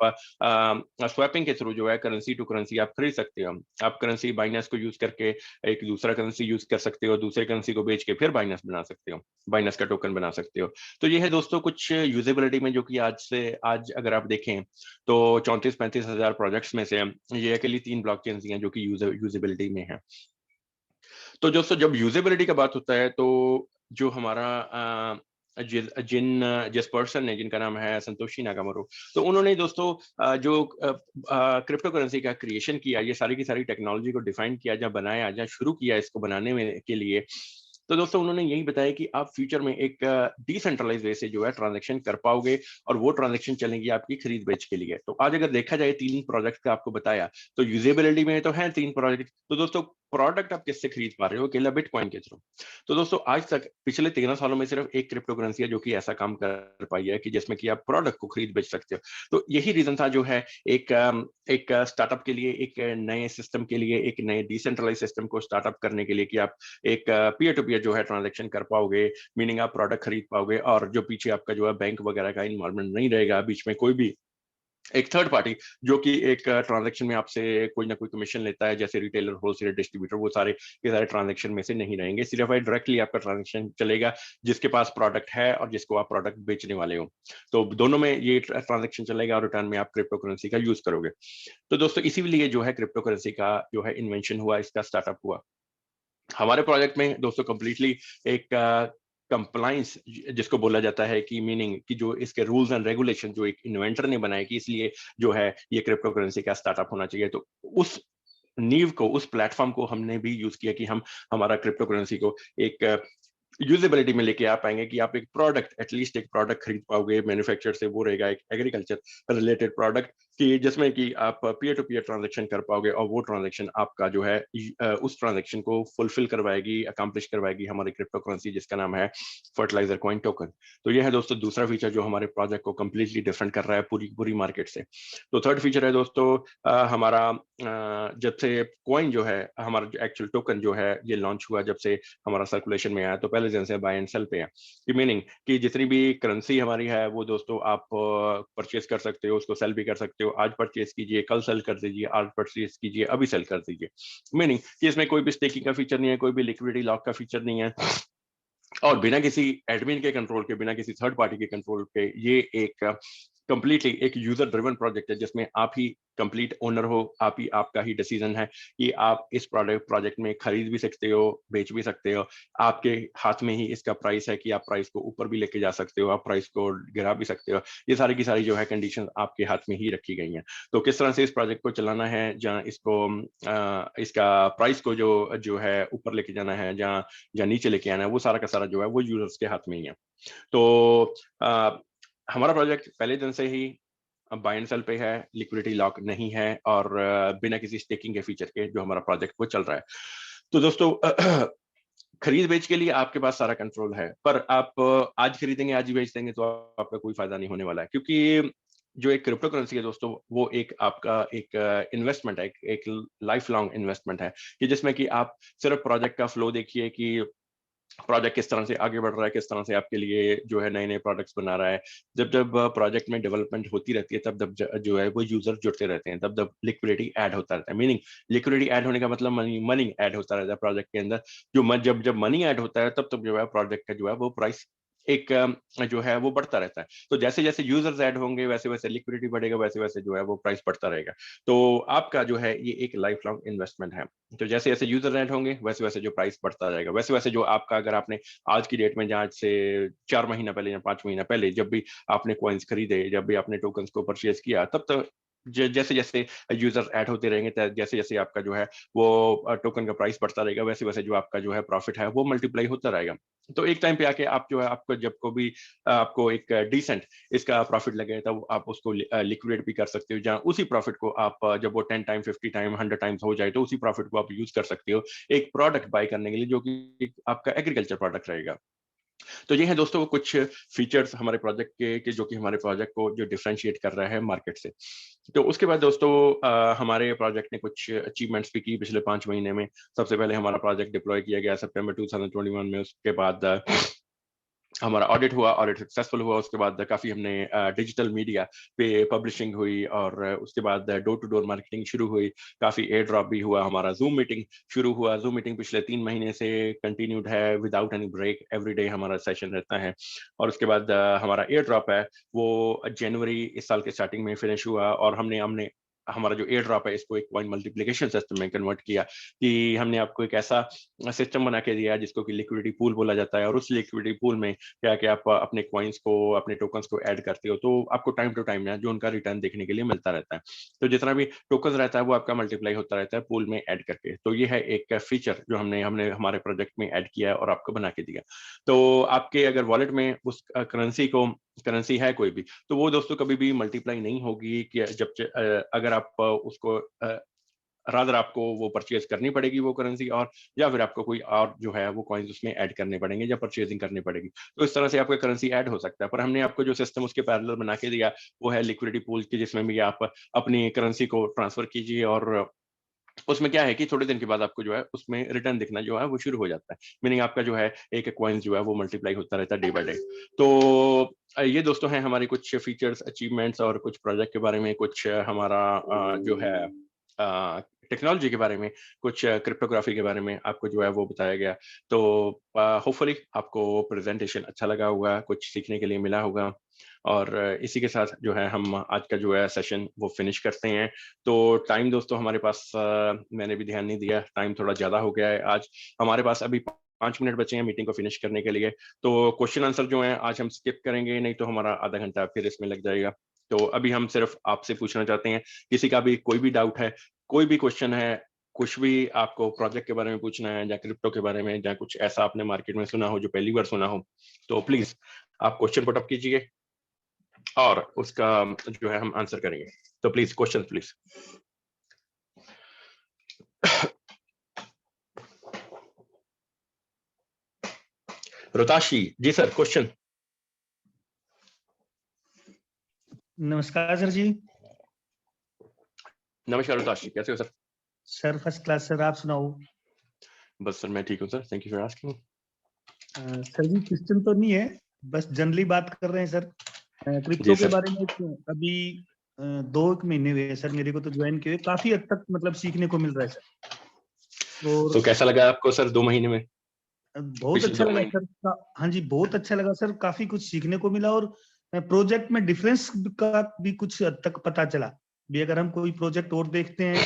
स्वैपिंग के थ्रू जो है करेंसी टू करेंसी आप खरीद सकते हो। आप करेंसी बाइनेंस को यूज करके एक दूसरा करेंसी यूज कर सकते हो, दूसरे करेंसी को बेच के फिर बाइनेंस बना सकते हो, बाइनेंस का टोकन बना सकते हो। तो ये है दोस्तों कुछ यूजेबिलिटी में जो कि आज अगर आप देखें तो 34-35 हजार प्रोजेक्ट्स में से ये अकेली 3 ब्लॉकचेन हैं जो कि यूजेबिलिटी में है। तो दोस्तों जब यूजेबिलिटी का बात होता है तो जो हमारा जिस पर्सन ने, जिनका नाम है संतोषी नाकामोटो, तो उन्होंने दोस्तों जो क्रिप्टो करेंसी का क्रिएशन किया, ये सारी की सारी टेक्नोलॉजी को डिफाइन किया, जब बनाया, जब शुरू किया इसको बनाने में के लिए, तो दोस्तों उन्होंने यही बताया कि आप फ्यूचर में एक डिसेंट्रलाइज वे से जो है ट्रांजैक्शन कर पाओगे, और वो ट्रांजैक्शन चलेंगी आपकी खरीद बेच के लिए। तो आज अगर देखा जाए 3 प्रोजेक्ट का आपको बताया, तो यूजेबिलिटी में तो है 3 प्रोजेक्ट। तो दोस्तों प्रोडक्ट आप किससे खरीद पा रहे हो? अकेला बिटकॉइन के थ्रू। तो दोस्तों आज तक पिछले 13 सालों में सिर्फ एक क्रिप्टो करेंसी है जो कि ऐसा काम कर पाई है कि जिसमें कि आप प्रोडक्ट को खरीद बेच सकते हो। तो यही रीजन था जो है एक स्टार्टअप के लिए, एक नए सिस्टम के लिए, एक नए डिसेंट्रलाइज सिस्टम को स्टार्टअप करने के लिए कि आप एक पीयर टू पीयर जो है ट्रांजैक्शन कर पाओगे, मीनिंग आप प्रोडक्ट खरीद पाओगे, और जो पीछे आपका जो है बैंक वगैरह का इन्वॉल्वमेंट नहीं रहेगा, बीच में कोई भी एक थर्ड पार्टी जो कि एक ट्रांजैक्शन में आपसे कोई ना कोई कमीशन लेता है, जैसे रिटेलर, होलसेलर, डिस्ट्रीब्यूटर, वो सारे के सारे ट्रांजैक्शन में से नहीं रहेंगे। सिर्फ डायरेक्टली आपका ट्रांजैक्शन चलेगा जिसके पास प्रोडक्ट है और जिसको आप प्रोडक्ट बेचने वाले हो। तो दोनों में ये ट्रांजैक्शन चलेगा और रिटर्न में आप क्रिप्टो करेंसी का यूज करोगे। तो दोस्तों इसीलिए जो है क्रिप्टो करेंसी का जो है इन्वेंशन हुआ, इसका स्टार्टअप हुआ। हमारे प्रोजेक्ट में दोस्तों कंप्लीटली एक कंप्लाइंस जिसको बोला जाता है, कि मीनिंग कि जो इसके रूल्स एंड रेगुलेशन जो एक इन्वेंटर ने बनाए, कि इसलिए जो है ये क्रिप्टो करेंसी का स्टार्टअप होना चाहिए। तो उस नींव को, उस प्लेटफॉर्म को हमने भी यूज किया कि हम हमारा क्रिप्टो करेंसी को एक यूजेबिलिटी में लेके आ पाएंगे कि आप एक प्रोडक्ट, एटलीस्ट एक प्रोडक्ट खरीद पाओगे मैन्युफैक्चर से, वो रहेगा एक एग्रीकल्चर रिलेटेड प्रोडक्ट कि जिसमें कि आप पीयर टू पीयर ट्रांजैक्शन कर पाओगे और वो ट्रांजैक्शन आपका जो है उस ट्रांजैक्शन को फुलफिल करवाएगी, अकम्प्लिश करवाएगी हमारी क्रिप्टो करेंसी जिसका नाम है फर्टिलाइजर कॉइन टोकन। तो ये है दोस्तों दूसरा फीचर जो हमारे प्रोजेक्ट को कंप्लीटली डिफरेंट कर रहा है पूरी पूरी मार्केट से। तो थर्ड फीचर है दोस्तों हमारा जब से कॉइन जो है, हमारा जो एक्चुअल टोकन जो है ये लॉन्च हुआ, जब से हमारा सर्कुलेशन में आया, तो पहले दिन से बाय एंड सेल पे है कि मीनिंग कि जितनी भी करेंसी हमारी है वो दोस्तों आप परचेज कर सकते हो, उसको सेल भी कर सकते हो। आज परचेज कीजिए, कल सेल कर दीजिए, आज परचेज कीजिए, अभी सेल कर दीजिए। मीनिंग कि इसमें कोई भी स्टेकिंग का फीचर नहीं है, कोई भी लिक्विडिटी लॉक का फीचर नहीं है, और बिना किसी एडमिन के कंट्रोल के, बिना किसी थर्ड पार्टी के कंट्रोल के ये एक कंप्लीटली एक यूजर ड्रिवन प्रोजेक्ट है जिसमें आप ही कंप्लीट ओनर हो, आप ही, आपका ही डिसीजन है कि आप इस प्रोजेक्ट में खरीद भी सकते हो, बेच भी सकते हो। आपके हाथ में ही इसका प्राइस है कि आप प्राइस को ऊपर भी लेके जा सकते हो, आप प्राइस को गिरा भी सकते हो। ये सारी की सारी जो है कंडीशन आपके हाथ में ही रखी गई हैं। तो किस तरह से इस प्रोजेक्ट को चलाना है, जहाँ इसको इसका प्राइस को जो जो है ऊपर लेके जाना है, जहाँ जहाँ नीचे लेके आना है, वो सारा का सारा जो है वो यूजर्स के हाथ में ही है। तो हमारा प्रोजेक्ट पहले दिन से ही बाय एंड सेल पे है, लिक्विडिटी लॉक नहीं है, और बिना किसी स्टेकिंग के फीचर के जो हमारा प्रोजेक्ट वो चल रहा है। तो दोस्तों खरीद बेच के लिए आपके पास सारा कंट्रोल है, पर आप आज खरीदेंगे आज ही बेच देंगे तो आपका कोई फायदा नहीं होने वाला है, क्योंकि जो एक क्रिप्टो करेंसी है दोस्तों वो एक आपका एक इन्वेस्टमेंट है, एक लाइफ लॉन्ग इन्वेस्टमेंट है कि जिसमें कि आप सिर्फ प्रोजेक्ट का फ्लो देखिए कि प्रोजेक्ट किस तरह से आगे बढ़ रहा है, किस तरह से आपके लिए जो है नए नए प्रोडक्ट्स बना रहा है। जब जब प्रोजेक्ट में डेवलपमेंट होती रहती है तब जब जो है वो यूजर जुड़ते रहते हैं, तब जब लिक्विडिटी ऐड होता रहता है। मीनिंग लिक्विडिटी ऐड होने का मतलब मनी मनी ऐड होता रहता है प्रोजेक्ट के अंदर। जब जब मनी ऐड होता है तब जो है प्रोजेक्ट का जो है वो प्राइस एक जो है वो बढ़ता रहता है। तो जैसे जैसे यूजर्स ऐड होंगे वैसे वैसे लिक्विडिटी बढ़ेगा, वैसे वैसे जो है वो प्राइस बढ़ता रहेगा। तो आपका जो है ये एक लाइफ लॉन्ग इन्वेस्टमेंट है। तो जैसे जैसे यूजर ऐड होंगे वैसे वैसे जो प्राइस बढ़ता रहेगा, वैसे वैसे जो आपका, अगर आपने आज की डेट में, जहाँ से 4 महीना पहले या 5 महीना पहले जब भी आपने कॉइन्स खरीदे, जब भी आपने टोकन्स को परचेज किया, तब तक जैसे जैसे यूजर ऐड होते रहेंगे, जैसे जैसे आपका जो है वो टोकन का प्राइस बढ़ता रहेगा, वैसे वैसे जो आपका जो है प्रॉफिट है वो मल्टीप्लाई होता रहेगा। तो एक टाइम पे आके आप जो है, आपको जब को भी आपको एक डिसेंट इसका प्रॉफिट लगे तब आप उसको लिक्विडेट भी कर सकते हो, जहाँ उसी प्रॉफिट को आप जब वो 10 टाइम 50 टाइम 100 टाइम्स हो जाए तो उसी प्रॉफिट को आप यूज कर सकते हो एक प्रोडक्ट बाय करने के लिए, जो कि आपका एग्रीकल्चर प्रोडक्ट रहेगा। तो ये है दोस्तों कुछ फीचर्स हमारे प्रोजेक्ट के जो कि हमारे प्रोजेक्ट को जो डिफरेंशिएट कर रहा है मार्केट से। तो उसके बाद दोस्तों हमारे प्रोजेक्ट ने कुछ अचीवमेंट्स भी की पिछले 5 महीने में। सबसे पहले हमारा प्रोजेक्ट डिप्लॉय किया गया सितंबर 2021 में। उसके बाद हमारा ऑडिट हुआ, ऑडिट सक्सेसफुल हुआ। उसके बाद काफ़ी हमने डिजिटल मीडिया पे पब्लिशिंग हुई, और उसके बाद डोर टू डोर मार्केटिंग शुरू हुई। काफ़ी एयर ड्रॉप भी हुआ, हमारा जूम मीटिंग शुरू हुआ। जूम मीटिंग पिछले 3 महीने से कंटिन्यूड है विदाउट एनी ब्रेक, एवरीडे हमारा सेशन रहता है। और उसके बाद हमारा एयर ड्रॉप है वो जनवरी इस साल के स्टार्टिंग में फिनिश हुआ, और हमने हमने हमारा जो एयर ड्रॉप है इसको एक पॉइंट मल्टीप्लिकेशन सिस्टम में कन्वर्ट किया कि हमने आपको एक ऐसा सिस्टम बना के दिया जिसको कि लिक्विडिटी पूल बोला जाता है। और उस लिक्विडिटी पूल में क्या कि आप अपने कॉइन्स को, अपने टोकन्स को ऐड करते हो, तो आपको टाइम टू टाइम जो उनका रिटर्न देखने के लिए मिलता रहता है। तो जितना भी टोकन रहता है वो आपका मल्टीप्लाई होता रहता है पूल में ऐड करके। तो ये है एक फीचर जो हमने हमने हमारे प्रोजेक्ट में ऐड किया है और आपको बना के दिया। तो आपके अगर वॉलेट में उस करेंसी है कोई भी, तो वो दोस्तों कभी भी मल्टीप्लाई नहीं होगी कि अगर आप उसको रादर आपको वो परचेज करनी पड़ेगी वो करेंसी, और या फिर आपको कोई और जो है वो कॉइन्स उसमें ऐड करने पड़ेंगे या परचेजिंग करनी पड़ेगी। तो इस तरह से आपका करेंसी ऐड हो सकता है। पर हमने आपको जो सिस्टम उसके पैरेलल बना के दिया वो है लिक्विडिटी पूल की, जिसमें भी आप अपनी करेंसी को ट्रांसफर कीजिए, और उसमें क्या है कि थोड़े दिन के बाद आपको जो है उसमें रिटर्न दिखना जो है वो शुरू हो जाता है। मीनिंग आपका जो है एक कॉइन जो है वो मल्टीप्लाई होता रहता है डे बाय डे। तो ये दोस्तों हैं हमारे कुछ फीचर्स, अचीवमेंट्स, और कुछ प्रोजेक्ट के बारे में, कुछ हमारा जो है टेक्नोलॉजी के बारे में, कुछ क्रिप्टोग्राफी के बारे में आपको जो है वो बताया गया। तो होपफुली आपको प्रेजेंटेशन अच्छा लगा होगा, कुछ सीखने के लिए मिला होगा। और इसी के साथ जो है हम आज का जो है सेशन वो फिनिश करते हैं। तो टाइम दोस्तों हमारे पास मैंने भी ध्यान नहीं दिया, टाइम थोड़ा ज़्यादा हो गया है आज। हमारे पास अभी 5 मिनट बचे हैं मीटिंग को फिनिश करने के लिए। तो क्वेश्चन आंसर जो है आज हम स्किप करेंगे, नहीं तो हमारा आधा घंटा फिर इसमें लग जाएगा। तो अभी हम सिर्फ आपसे पूछना चाहते हैं, किसी का भी कोई भी डाउट है, कोई भी क्वेश्चन है, कुछ भी आपको प्रोजेक्ट के बारे में पूछना है या क्रिप्टो के बारे में या कुछ ऐसा आपने मार्केट में सुना हो जो पहली बार सुना हो, तो प्लीज आप क्वेश्चन पुट अप कीजिए और उसका जो है हम आंसर करेंगे। तो please question please. Rotashi ji sir, question. नमस्कार सर जी। नमस्कार रोताशी, कैसे हो sir? Sir first class sir, आप सुनाओ। बस सर मैं ठीक हूँ sir, thank you for asking. Sir ji question तो नहीं है, बस जनरली बात कर रहे हैं सर। क्रिप्टो जी के सर। बारे में अभी 2 महीने हुए हैं सर मेरे को तो ज्वाइन किए, काफी हद तक मतलब सीखने को मिल रहा है सर। और तो कैसा लगा आपको सर 2 महीने में? बहुत पिछले अच्छा 2 लगा महीने? सर। हाँ जी, बहुत अच्छा लगा सर, काफी कुछ सीखने को मिला और प्रोजेक्ट में डिफरेंस का भी कुछ हद तक पता चला। भी अगर हम कोई प्रोजेक्ट और देखते हैं,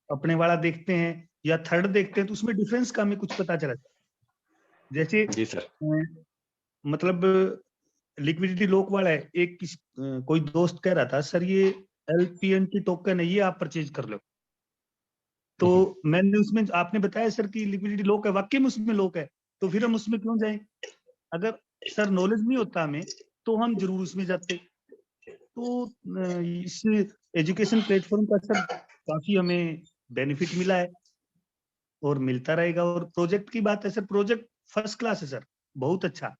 अपने वाला देखते हैं या थर्ड देखते हैं, तो उसमें डिफरेंस का हमें कुछ पता चला। जैसे जी सर। मतलब लिक्विडिटी लॉक वाला है, कोई दोस्त कह रहा था सर ये LPNT टोकन है, ये आप परचेज कर लो। तो मैंने उसमें आपने बताया सर कि लिक्विडिटी लॉक है, वाकई में उसमें लॉक है, तो फिर हम उसमें क्यों जाएं? अगर सर नॉलेज नहीं होता हमें तो हम जरूर उसमें जाते। तो इस एजुकेशन प्लेटफॉर्म का सर काफी हमें बेनिफिट मिला है और मिलता रहेगा। और प्रोजेक्ट की बात है सर, प्रोजेक्ट फर्स्ट क्लास है सर, बहुत अच्छा।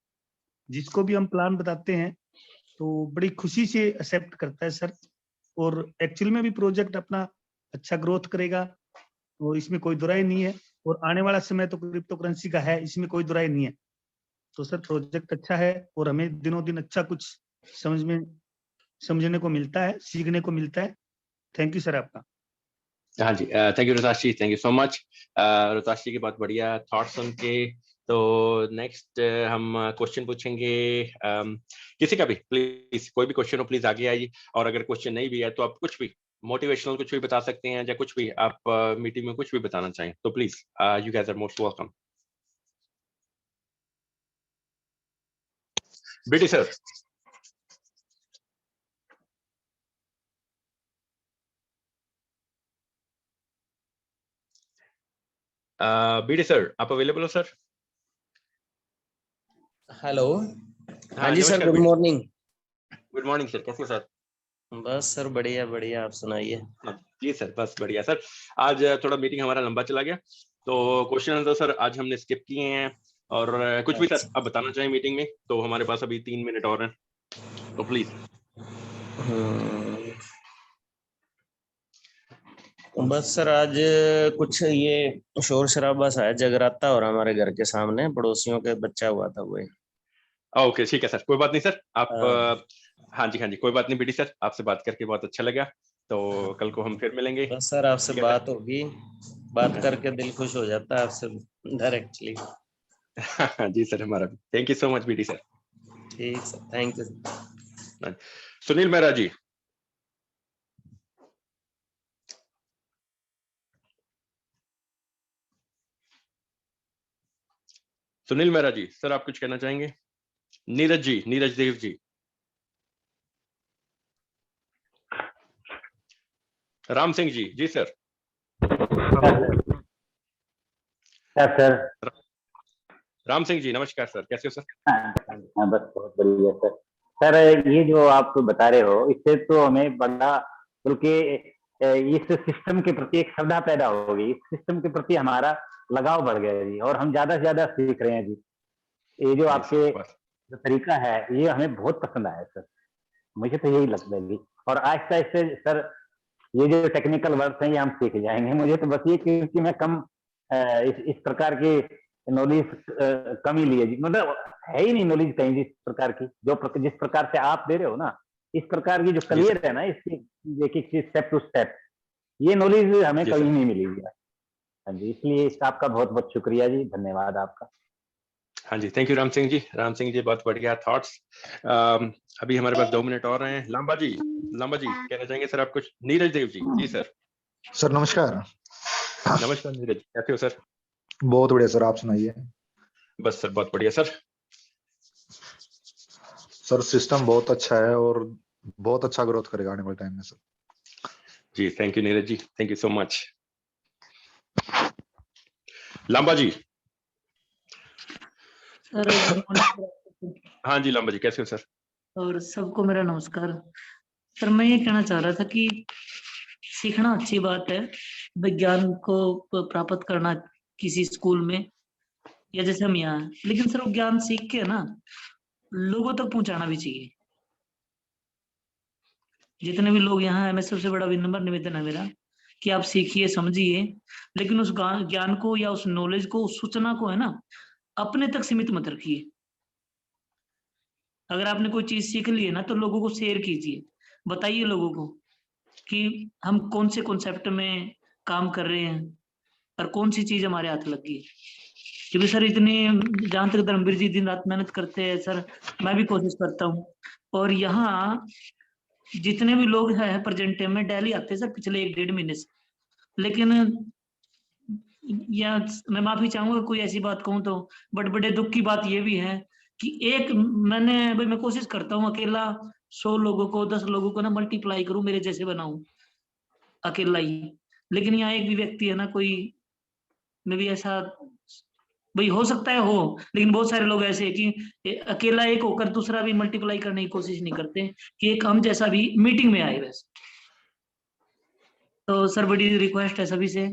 जिसको भी हम प्लान बताते हैं तो बड़ी खुशी से एक्सेप्ट करता है सर। और एक्चुअल में भी प्रोजेक्ट अपना अच्छा ग्रोथ करेगा और इसमें कोई दुराई नहीं है। और आने वाला समय तो क्रिप्टो करेंसी का है, इसमें कोई दुराई नहीं है। तो सर प्रोजेक्ट अच्छा है और हमें दिनों दिन अच्छा कुछ समझने को मिलता है, सीखने को मिलता है। थैंक यू सर आपका। हाँ जी, thank you Rotashi, thank you so much. Rotashi की बहुत बढ़िया थॉट्स सुन के। तो नेक्स्ट हम क्वेश्चन पूछेंगे। किसी का भी प्लीज, कोई भी क्वेश्चन हो प्लीज आगे आइए। और अगर क्वेश्चन नहीं भी है तो आप कुछ भी मोटिवेशनल कुछ भी बता सकते हैं, या कुछ भी आप मीटिंग में कुछ भी बताना चाहें तो please you guys are most welcome. बेटी सर। बीडी सर, आप अवेलेबल हो सर? हेलो। हाँ हाँ जी सर, नमस्कार good BD sir. Morning. Good morning sir, कैसे हो सर? बस सर बढ़िया बढ़िया, आप सुनाइए। जी सर, बस बढ़िया सर। आज थोड़ा मीटिंग हमारा लंबा चला गया, तो क्वेश्चन आंसर सर आज हमने स्किप किए हैं। और कुछ भी सर अच्छा। आप बताना चाहें मीटिंग में, तो हमारे पास अभी 3 मिनट और हैं, तो प्लीज। बस सर आज कुछ ये शोर शराबा सा है, जगराता हो रहा हमारे घर के सामने, पड़ोसियों के बच्चा हुआ था वो। ओके ठीक है सर, कोई बात नहीं सर, आप हाँ। हाँ जी हाँ जी, कोई बात नहीं बीडी सर, आपसे बात करके बहुत अच्छा लगा। तो कल को हम फिर मिलेंगे। बस सर आपसे ठीक है बात होगी, बात सर। करके दिल खुश हो जाता है आपसे डायरेक्टली। जी सर, हमारा भी thank you so much BD sir. ठीक sir, thank you. Sunil Mehra ji. Sunil Mehra ji sir, आप कुछ कहना चाहेंगे? नीरज जी, नीरज देव जी। राम सिंह जी, जी सर। सर। राम सिंह जी नमस्कार सर, कैसे हो सर? हाँ बस बहुत बढ़िया सर। सर ये जो आप बता रहे हो इससे तो हमें बड़ा, बल्कि इस सिस्टम के प्रति एक श्रद्धा पैदा हो गई, इस सिस्टम के प्रति हमारा लगाव बढ़ गया है जी, और हम ज्यादा से ज्यादा सीख रहे हैं जी। ये जो जी सर, आपके बस। जो तरीका है ये हमें बहुत पसंद आया सर, मुझे तो यही लगता है जी। और आहिस्ता आहिस्ता सर ये जो टेक्निकल वर्ड्स हैं ये हम सीख जाएंगे। मुझे तो बस ये क्योंकि मैं कम इस प्रकार की नॉलेज कम ही लिए जी, मतलब है ही नहीं नॉलेज कहीं जिस प्रकार की, जिस प्रकार से आप दे रहे हो ना, इस प्रकार की जो जी क्लियर सर। है ना इसकी एक एक चीज स्टेप टू स्टेप, ये नॉलेज हमें जी कहीं सर। नहीं मिली है। हाँ जी, इसलिए आपका बहुत बहुत शुक्रिया जी, धन्यवाद आपका। हाँ जी, थैंक यू राम सिंह जी। राम सिंह जी बहुत बढ़िया थॉट्स। अभी हमारे पास 2 मिनट और हैं। लांबा जी, लांबा जी कहना चाहेंगे सर आप कुछ? नीरज देव जी, जी सर। सर नमस्कार। नमस्कार नीरज, कैसे हो सर? बहुत बढ़िया सर, आप सुनाइए। बस सर बहुत बढ़िया सर। सर सिस्टम बहुत अच्छा है और बहुत अच्छा ग्रोथ करेगा आने वाले टाइम में सर। जी thank you Neeraj ji, thank you so much. Lamba ji. Sir good morning. हाँ जी लांबा जी, कैसे हो सर? और सबको मेरा नमस्कार। सर मैं ये कहना चाह रहा था कि सीखना अच्छी बात है, विज्ञान को प्राप्त करना किसी स्कूल में या जैसे हम यहाँ हैं, लेकिन सर वो ज्ञान सीख के ना लोगों तक पहुंचाना भी चाहिए। जितने भी लोग यहाँ हैं, मैं सबसे बड़ा विनम्र निवेदन है मेरा कि आप सीखिए, समझिए, लेकिन उस ज्ञान को या उस नॉलेज को, उस सूचना को है ना, अपने तक सीमित मत रखिए। अगर आपने कोई चीज सीख ली है ना, तो लोगों को शेयर कीजिए, बताइए लोगों को कि हम कौन से कॉन्सेप्ट में काम कर रहे हैं और कौन सी चीज हमारे हाथ लग गई। क्योंकि सर इतने, जहां तक धर्मवीर जी दिन रात मेहनत करते हैं सर, मैं भी कोशिश करता हूँ। और यहाँ जितने भी लोग हैं प्रेजेंट टाइम में डेली आते हैं सर, पिछले 1-1.5 महीने से। लेकिन या मैं माफी चाहूंगा कोई ऐसी बात कहूँ तो, बट बड़े दुख की बात ये भी है कि मैं कोशिश करता हूँ अकेला 100 लोगों को, 10 लोगों को ना मल्टीप्लाई करूं, मेरे जैसे बनाऊं अकेला ही। लेकिन यहाँ एक भी व्यक्ति है ना, कोई में भी ऐसा, भाई हो सकता है हो, लेकिन बहुत सारे लोग ऐसे हैं कि अकेला एक होकर दूसरा भी मल्टीप्लाई करने की कोशिश नहीं करते कि एक हम जैसा भी मीटिंग में आए। वैसे तो सर बड़ी रिक्वेस्ट है सभी से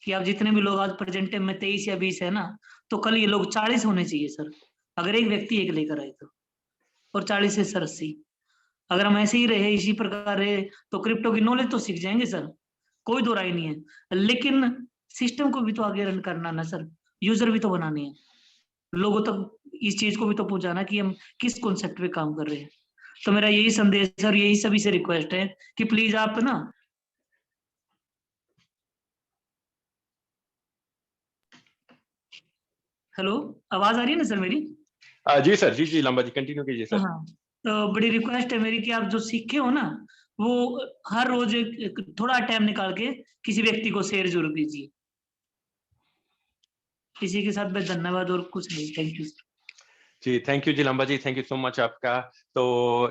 कि आप जितने भी लोग आज प्रेजेंट टाइम में 23 या 20 है ना, तो कल ये लोग 40 होने चाहिए सर, अगर एक व्यक्ति एक लेकर आए तो। और 40 से सर 80, अगर हम ऐसे ही रहे, इसी प्रकार रहे, तो क्रिप्टो की नॉलेज तो सीख जाएंगे सर, कोई दो राय नहीं है, लेकिन सिस्टम को भी तो आगे रन करना ना सर, यूजर भी तो बनाने हैं, लोगों तक इस चीज को भी तो पहुंचाना कि हम किस कॉन्सेप्ट पे काम कर रहे हैं। तो मेरा यही संदेश है और यही सभी से रिक्वेस्ट है कि प्लीज आप ना, हेलो, आवाज आ रही है ना सर मेरी? जी सर, जी जी लांबा जी, कंटिन्यू कीजिए सर। हाँ, तो बड़ी रिक्वेस्ट है मेरी कि आप जो सीखे हो ना, वो हर रोज थोड़ा टाइम निकाल के किसी व्यक्ति को शेयर जरूर कीजिए। इसी के साथ मैं धन्यवाद और कुछ नहीं। Thank you. जी थैंक यू जी Lamba ji, thank you so much आपका। तो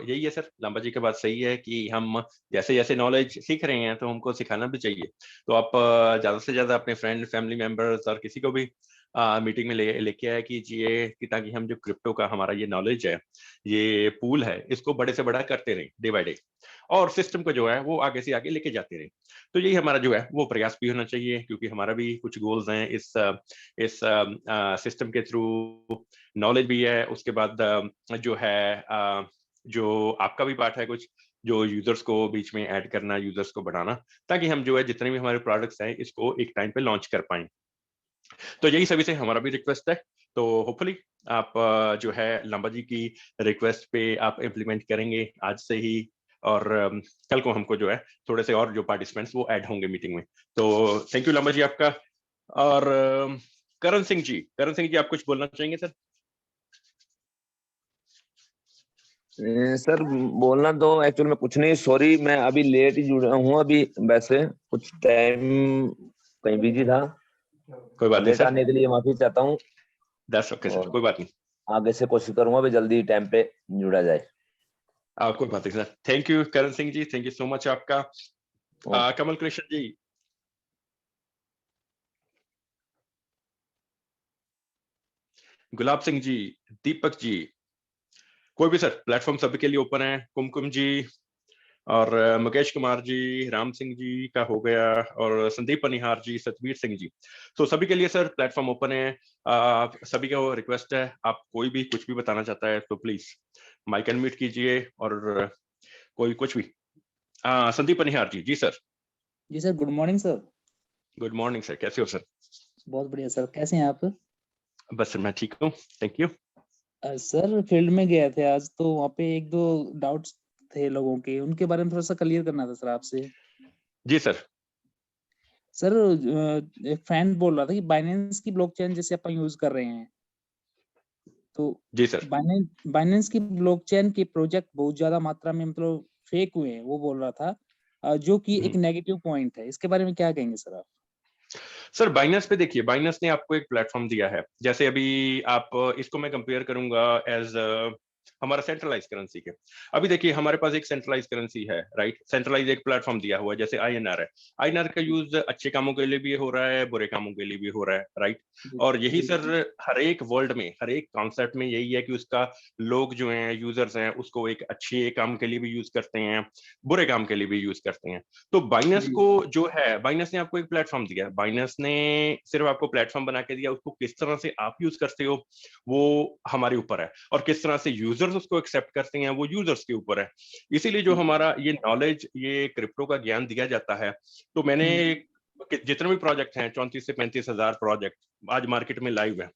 यही है सर, लांबा जी की बात सही है कि हम जैसे जैसे नॉलेज सीख रहे हैं तो हमको सिखाना भी चाहिए। तो आप ज़्यादा से ज़्यादा अपने फ्रेंड, फैमिली मेंबर्स और किसी को भी मीटिंग में लेके आया कीजिए कि ताकि हम जो क्रिप्टो का हमारा ये नॉलेज है, ये पूल है, इसको बड़े से बड़ा करते रहें डे बाय डे, और सिस्टम को जो है वो आगे से आगे लेके जाते रहें। तो यही हमारा जो है वो प्रयास भी होना चाहिए, क्योंकि हमारा भी कुछ गोल्स हैं इस सिस्टम के थ्रू। नॉलेज भी है, उसके बाद जो है जो आपका भी पार्ट है कुछ, जो यूजर्स को बीच में ऐड करना, यूजर्स को बढ़ाना, ताकि हम जो है जितने भी हमारे प्रोडक्ट्स हैं इसको एक टाइम पे लॉन्च कर पाएं। तो यही सभी से हमारा भी रिक्वेस्ट है। तो होपफुली आप जो है लांबा जी की रिक्वेस्ट पे आप इम्प्लीमेंट करेंगे आज से ही, और कल को हमको जो है थोड़े से और जो पार्टिसिपेंट्स वो ऐड होंगे मीटिंग में। तो थैंक यू लांबा जी आपका। और करण सिंह जी आप कुछ बोलना चाहेंगे सर? सर बोलना तो एक्चुअल में कुछ नहीं, सॉरी मैं अभी लेट ही जुड़ा हूँ, अभी वैसे कुछ टाइम कहीं बिजी था, कोई बात नहीं लेट सर, आने के लिए माफी चाहता हूँ। दैट्स ओके सर, कोई बात नहीं। आगे से कोशिश करूंगा भी जल्दी टाइम पे जुड़ा जाए। कोई बात नहीं sir, thank you Karan Singh ji, thank you so much आपका। कमल कृष्ण जी, गुलाब सिंह जी, दीपक जी, कोई भी सर, प्लेटफॉर्म सभी के लिए ओपन है। कुमकुम जी और मुकेश कुमार जी, राम सिंह जी का हो गया, और संदीप पनिहार जी, सतवीर सिंह जी। तो सभी के लिए सर प्लेटफॉर्म ओपन है। सभी का रिक्वेस्ट है, आप कोई भी कुछ भी बताना चाहता है तो प्लीज माइक अनम्यूट कीजिए, और कोई कुछ भी। संदीप पनिहार जी, जी सर। जी sir, good morning sir. Good morning sir, कैसे हो सर? बहुत बढ़िया सर, कैसे हैं आप? बस सर मैं ठीक हूँ, थैंक यू। सर फील्ड में गए थे आज, तो वहाँ पे 1-2 डाउट्स थे लोगों के, उनके बारे में थोड़ा सा क्लियर करना था सर आपसे। जी सर। सर एक फ्रेंड बोल रहा था कि बाइनेंस की ब्लॉकचेन जैसे अपन यूज कर रहे हैं, तो जी सर। बाइनेंस की ब्लॉकचेन के प्रोजेक्ट बहुत ज्यादा मात्रा में मतलब फेक हुए हैं, वो बोल रहा था, जो कि एक नेगेटिव पॉइंट है। इसके बारे में क्या कहेंगे सर आप? सर बाइनेंस पे देखिए, बाइनेंस ने आपको एक प्लेटफॉर्म दिया है। जैसे अभी आप इसको मैं कंपेयर करूंगा एज हमारा सेंट्रलाइज करेंसी के। अभी देखिए हमारे पास एक सेंट्रलाइज करेंसी है, राइट, सेंट्रलाइज एक प्लेटफॉर्म दिया हुआ है जैसे INR है। INR का यूज अच्छे कामों के लिए भी हो रहा है, बुरे कामों के लिए भी हो रहा है, राइट। और यही सर हर एक वर्ल्ड में, हर एक कॉन्सेप्ट में यही है कि उसका लोग जो हैं, यूजर्स हैं, उसको एक अच्छे काम के लिए भी यूज करते हैं, बुरे काम के लिए भी यूज करते हैं। तो बाइनेंस को जो है, बाइनेंस ने आपको एक प्लेटफॉर्म दिया, बाइनेंस ने सिर्फ आपको प्लेटफॉर्म बना के दिया, उसको किस तरह से आप यूज करते हो वो हमारे ऊपर है, और किस तरह से यूजर्स उसको एक्सेप्ट करते हैं वो यूजर्स के ऊपर है। इसीलिए जो हमारा ये नॉलेज, ये क्रिप्टो का ज्ञान दिया जाता है, तो मैंने जितने भी प्रोजेक्ट हैं, 34 से 35 हजार प्रोजेक्ट आज मार्केट में लाइव है,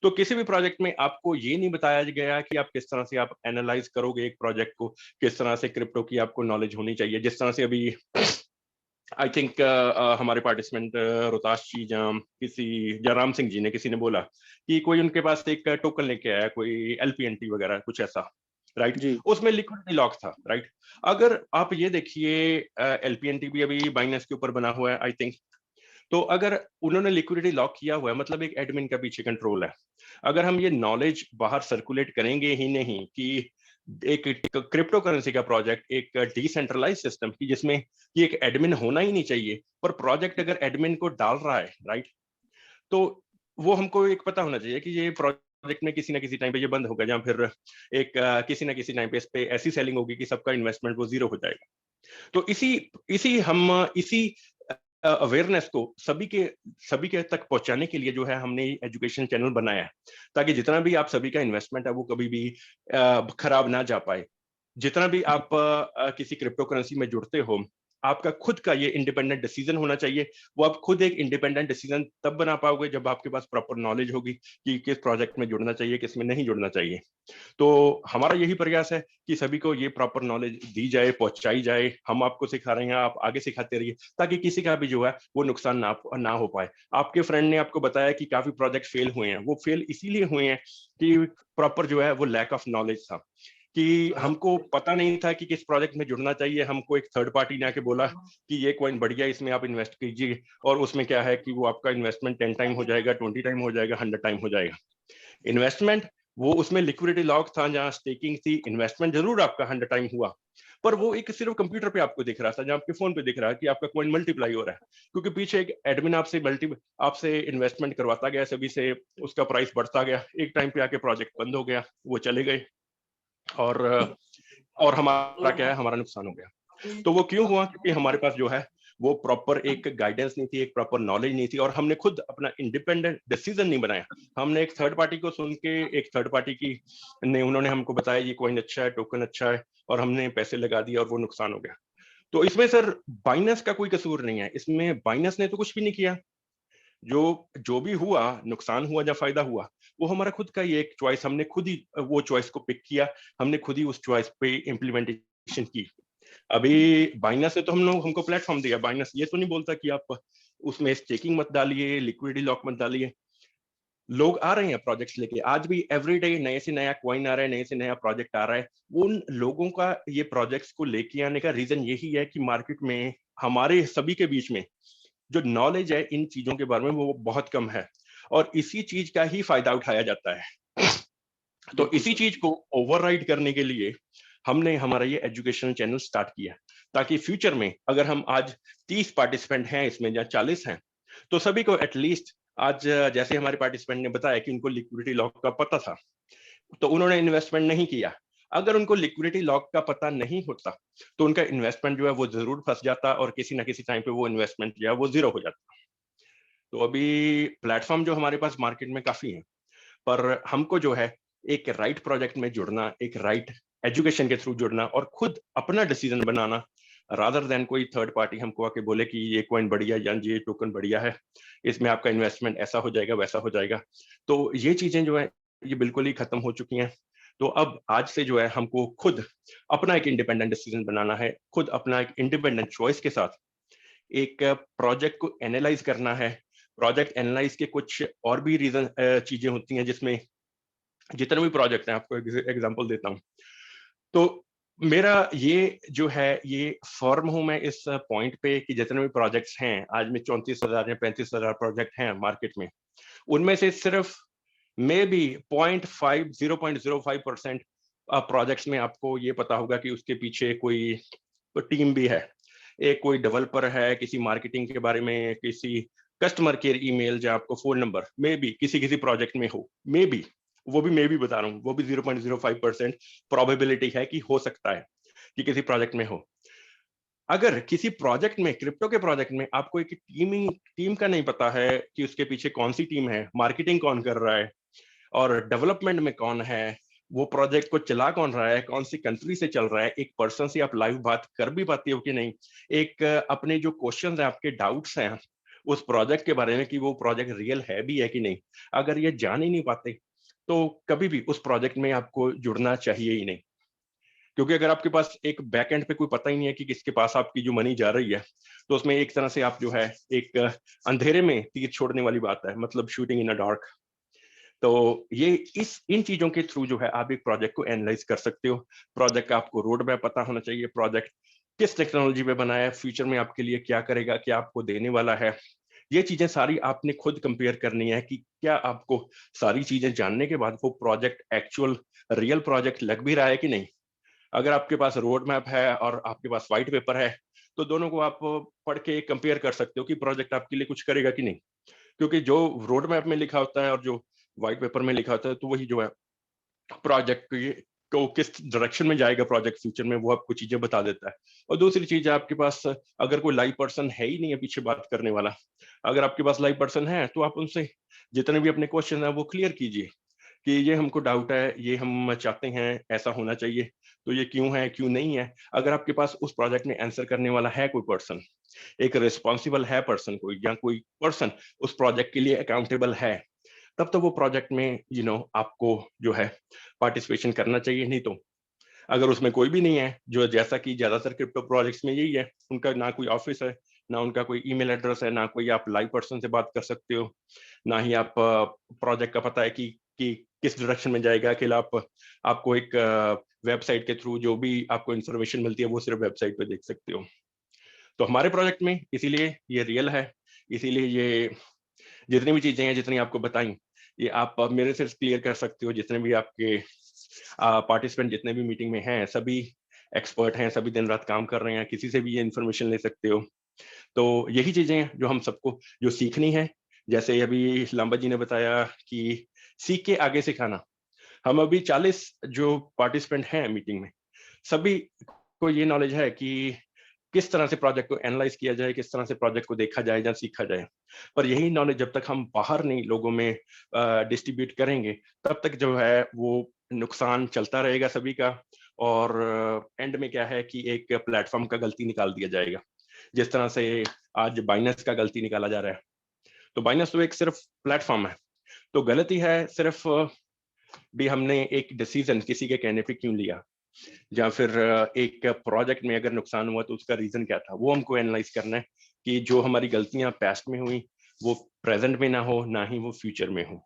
तो किसी भी प्रोजेक्ट में आपको ये नहीं बताया गया कि आप किस तरह से आप एनालाइज करोगे एक प्रोजेक्ट को, किस तरह से क्रिप्टो की आपको नॉलेज होनी चाहिए। जिस तरह से अभी आई थिंक हमारे पार्टिसिपेंट रोहताश जी जयराम सिंह जी ने, किसी ने बोला कि कोई उनके पास एक टोकन लेके आया, कोई LPNT वगैरह कुछ ऐसा, राइट, उसमें लिक्विडिटी लॉक था, राइट। अगर आप ये देखिए LPNT भी अभी बाइनेंस के ऊपर बना हुआ है आई थिंक, तो अगर उन्होंने लिक्विडिटी लॉक किया हुआ है मतलब एक एडमिन का पीछे कंट्रोल है। अगर हम ये नॉलेज बाहर सर्कुलेट करेंगे ही नहीं कि एक क्रिप्टो करेंसी का प्रोजेक्ट एक डिसेंट्रलाइज सिस्टम की, जिसमें कि एक एडमिन होना ही नहीं चाहिए, पर प्रोजेक्ट अगर एडमिन को डाल रहा है, राइट, तो वो हमको एक पता होना चाहिए कि ये प्रोजेक्ट में किसी ना किसी टाइम पे ये बंद होगा, या फिर एक किसी ना किसी टाइम पे इस पे ऐसी सेलिंग होगी कि सबका इन्वेस्टमेंट वो जीरो हो जाएगा। तो इसी अवेयरनेस को सभी के तक पहुंचाने के लिए जो है हमने एजुकेशन चैनल बनाया है, ताकि जितना भी आप सभी का इन्वेस्टमेंट है वो कभी भी खराब ना जा पाए। जितना भी आप किसी क्रिप्टो करेंसी में जुड़ते हो, आपका खुद का ये इंडिपेंडेंट डिसीजन होना चाहिए। वो आप खुद एक इंडिपेंडेंट डिसीजन तब बना पाओगे जब आपके पास प्रॉपर नॉलेज होगी कि किस प्रोजेक्ट में जुड़ना चाहिए, किस में नहीं जुड़ना चाहिए। तो हमारा यही प्रयास है कि सभी को ये प्रॉपर नॉलेज दी जाए, पहुंचाई जाए। हम आपको सिखा रहे हैं, आप आगे सिखाते रहिए, ताकि किसी का भी जो है वो नुकसान ना हो पाए। आपके फ्रेंड ने आपको बताया कि काफी प्रोजेक्ट फेल हुए हैं, वो फेल इसीलिए हुए हैं कि प्रॉपर जो है वो लैक ऑफ नॉलेज था, कि हमको पता नहीं था कि किस प्रोजेक्ट में जुड़ना चाहिए। हमको एक थर्ड पार्टी ने आके बोला कि ये कॉइन बढ़िया, इसमें आप इन्वेस्ट कीजिए, और उसमें क्या है कि वो आपका इन्वेस्टमेंट 10 टाइम हो जाएगा, 20 टाइम हो जाएगा, 100 टाइम हो जाएगा। इन्वेस्टमेंट वो उसमें लिक्विडिटी लॉक था, जहां स्टेकिंग थी, इन्वेस्टमेंट जरूर आपका 100 टाइम हुआ, पर वो एक सिर्फ कंप्यूटर पे आपको दिख रहा था, जहां आपके फोन पे दिख रहा है कि आपका कॉइन मल्टीप्लाई हो रहा है, क्योंकि पीछे एक एडमिन आपसे इन्वेस्टमेंट करवाता गया, सभी से उसका प्राइस बढ़ता गया। एक टाइम पे आके प्रोजेक्ट बंद हो गया, वो चले गए, और हमारा क्या है, हमारा नुकसान हो गया। तो वो क्यों हुआ? क्योंकि हमारे पास जो है वो प्रॉपर एक गाइडेंस नहीं थी, एक प्रॉपर नॉलेज नहीं थी, और हमने खुद अपना इंडिपेंडेंट डिसीजन नहीं बनाया। हमने एक थर्ड पार्टी को सुन के, एक थर्ड पार्टी की उन्होंने हमको बताया ये कॉइन अच्छा है, टोकन अच्छा है, और हमने पैसे लगा दिए और वो नुकसान हो गया। तो इसमें सर बाइनेंस का कोई कसूर नहीं है, इसमें बाइनेंस ने तो कुछ भी नहीं किया। जो भी हुआ, नुकसान हुआ या फायदा हुआ, वो हमारा खुद का ही एक चॉइस, हमने खुद ही वो चॉइस को पिक किया, हमने खुद ही उस चॉइस पे इम्प्लीमेंटेशन की। अभी बाइनेंस ने तो हमको प्लेटफॉर्म दिया। बाइनेंस ये तो नहीं बोलता कि आप उसमें स्टेकिंग मत डालिए, लिक्विडिटी लॉक मत डालिए। लोग आ रहे हैं प्रोजेक्ट्स लेके, आज भी एवरीडे नए से नया कॉइन आ रहा है, नए से नया प्रोजेक्ट आ रहा है। उन लोगों का ये प्रोजेक्ट्स को लेके आने का रीजन यही है कि मार्केट में हमारे सभी के बीच में जो नॉलेज है इन चीजों के बारे में वो बहुत कम है, और इसी चीज का ही फायदा उठाया जाता है। तो इसी चीज को ओवरराइड करने के लिए हमने हमारा ये एजुकेशनल चैनल स्टार्ट किया, ताकि फ्यूचर में अगर हम आज 30 पार्टिसिपेंट हैं इसमें या 40 हैं, तो सभी को एटलीस्ट आज, जैसे हमारे पार्टिसिपेंट ने बताया कि उनको लिक्विडिटी लॉक का पता था, तो उन्होंने इन्वेस्टमेंट नहीं किया। अगर उनको लिक्विडिटी लॉक का पता नहीं होता तो उनका इन्वेस्टमेंट जो है वो जरूर फंस जाता, और किसी ना किसी टाइम पे वो इन्वेस्टमेंट जो है वो जीरो हो जाता। तो अभी प्लेटफॉर्म जो हमारे पास मार्केट में काफी है, पर हमको जो है एक राइट प्रोजेक्ट में जुड़ना, एक राइट एजुकेशन के थ्रू जुड़ना, और खुद अपना डिसीजन बनाना, रादर देन कोई थर्ड पार्टी हमको आके बोले कि ये कॉइन बढ़िया या ये टोकन बढ़िया है, इसमें आपका इन्वेस्टमेंट ऐसा हो जाएगा, वैसा हो जाएगा। तो ये चीजें जो है ये बिल्कुल ही खत्म हो चुकी हैं। तो अब आज से जो है हमको खुद अपना एक इंडिपेंडेंट डिसीजन बनाना है, खुद अपना एक इंडिपेंडेंट चॉइस के साथ एक प्रोजेक्ट को एनालाइज करना है। प्रोजेक्ट एनालाइज के कुछ और भी रीजन चीजें होती हैं, जिसमें जितने भी प्रोजेक्ट हैं, आपको एग्जांपल देता हूं। तो मेरा ये जो है ये फर्म हूं मैं इस पॉइंट पे कि जितने भी प्रोजेक्ट्स हैं आज में 34,000 या 35,000 प्रोजेक्ट हैं मार्केट में, उनमें से सिर्फ मे बी 0.05% प्रोजेक्ट्स में आपको ये पता होगा कि उसके पीछे कोई टीम भी है, एक कोई डेवलपर है, किसी मार्केटिंग के बारे में, किसी कस्टमर केयर ईमेल या आपको फोन नंबर मे बी किसी प्रोजेक्ट में हो, मे बी, वो भी मे बी बता रहा हूँ, वो भी 0.05% प्रोबेबिलिटी है कि हो सकता है कि किसी प्रोजेक्ट में हो। अगर किसी प्रोजेक्ट में, क्रिप्टो के प्रोजेक्ट में आपको एक टीम का नहीं पता है कि उसके पीछे कौन सी टीम है, मार्केटिंग कौन कर रहा है और डेवलपमेंट में कौन है, वो प्रोजेक्ट को चला कौन रहा है, कौन सी कंट्री से चल रहा है, एक पर्सन से आप लाइव बात कर भी पाती हो कि नहीं, एक अपने जो क्वेश्चंस है, आपके डाउट्स हैं उस प्रोजेक्ट के बारे में कि वो प्रोजेक्ट रियल है भी है कि नहीं, अगर ये जान ही नहीं पाते तो कभी भी उस प्रोजेक्ट में आपको जुड़ना चाहिए ही नहीं। क्योंकि अगर आपके पास एक बैक एंड पे कोई पता ही नहीं है कि किसके पास आपकी जो मनी जा रही है, तो उसमें एक तरह से आप जो है एक अंधेरे में तीर छोड़ने वाली बात है, मतलब शूटिंग इन अ डार्क। तो ये इन चीजों के थ्रू जो है आप एक प्रोजेक्ट को एनालाइज कर सकते हो। प्रोजेक्ट का आपको रोड मैप पता होना चाहिए, प्रोजेक्ट किस टेक्नोलॉजी पे बना है, फ्यूचर में आपके लिए क्या करेगा, क्या आपको देने वाला है, ये चीजें सारी आपने खुद कंपेयर करनी है कि क्या आपको सारी चीजें जानने के बाद वो प्रोजेक्ट एक्चुअल रियल प्रोजेक्ट लग भी रहा है कि नहीं। अगर आपके पास रोड मैप है और आपके पास व्हाइट पेपर है, तो दोनों को आप पढ़ के कंपेयर कर सकते हो कि प्रोजेक्ट आपके लिए कुछ करेगा कि नहीं। क्योंकि जो रोड मैप में लिखा होता है और जो व्हाइट पेपर में लिखा होता है, तो वही जो है प्रोजेक्ट को किस डायरेक्शन में जाएगा प्रोजेक्ट फ्यूचर में, वो आपको चीजें बता देता है। और दूसरी चीज, आपके पास अगर कोई लाइव पर्सन है ही नहीं है पीछे बात करने वाला, अगर आपके पास लाइव पर्सन है तो आप उनसे जितने भी अपने क्वेश्चन है वो क्लियर कीजिए कि ये हमको डाउट है, ये हम चाहते हैं ऐसा होना चाहिए, तो ये क्यों है, क्यों नहीं है। अगर आपके पास उस प्रोजेक्ट में आंसर करने वाला है कोई पर्सन, एक रिस्पॉन्सिबल है पर्सन कोई, या कोई पर्सन उस प्रोजेक्ट के लिए अकाउंटेबल है, तब तो वो प्रोजेक्ट में आपको जो है पार्टिसिपेशन करना चाहिए। नहीं तो अगर उसमें कोई भी नहीं है, जो जैसा कि ज्यादातर क्रिप्टो प्रोजेक्ट्स में यही है, उनका ना कोई ऑफिस है, ना उनका कोई ईमेल एड्रेस है, ना कोई आप लाइव पर्सन से बात कर सकते हो, ना ही आप प्रोजेक्ट का पता है कि किस डायरेक्शन में जाएगा। अकेला आपको एक वेबसाइट के थ्रू जो भी आपको इन्फॉर्मेशन मिलती है वो सिर्फ वेबसाइट पे देख सकते हो। तो हमारे प्रोजेक्ट में इसीलिए ये रियल है, इसीलिए ये जितनी भी चीजें हैं, जितनी आपको बताई, ये आप मेरे से क्लियर कर सकते हो। जितने भी आपके पार्टिसिपेंट जितने भी मीटिंग में हैं, सभी एक्सपर्ट हैं, सभी दिन रात काम कर रहे हैं, किसी से भी ये इन्फॉर्मेशन ले सकते हो। तो यही चीजें हैं जो हम सबको जो सीखनी है। जैसे अभी लांबा जी ने बताया कि सीख के आगे सिखाना, हम अभी 40 जो पार्टिसिपेंट हैं मीटिंग में, सभी को ये नॉलेज है कि किस तरह से प्रोजेक्ट को एनालाइज किया जाए, किस तरह से प्रोजेक्ट को देखा जाए या सीखा जाए। पर यही नॉलेज जब तक हम बाहर नहीं लोगों में डिस्ट्रीब्यूट करेंगे, तब तक जो है वो नुकसान चलता रहेगा सभी का। और एंड में क्या है कि एक प्लेटफॉर्म का गलती निकाल दिया जाएगा, जिस तरह से आज बाइनेंस का गलती निकाला जा रहा है। तो बाइनेंस तो एक सिर्फ प्लेटफॉर्म है, तो गलती है सिर्फ भी हमने एक डिसीजन किसी के कहने पे क्यों लिया, या फिर एक प्रोजेक्ट में अगर नुकसान हुआ तो उसका रीजन क्या था, वो हमको एनालाइज करना है कि जो हमारी गलतियां पास्ट में हुई वो प्रेजेंट में ना हो, ना ही वो फ्यूचर में हो।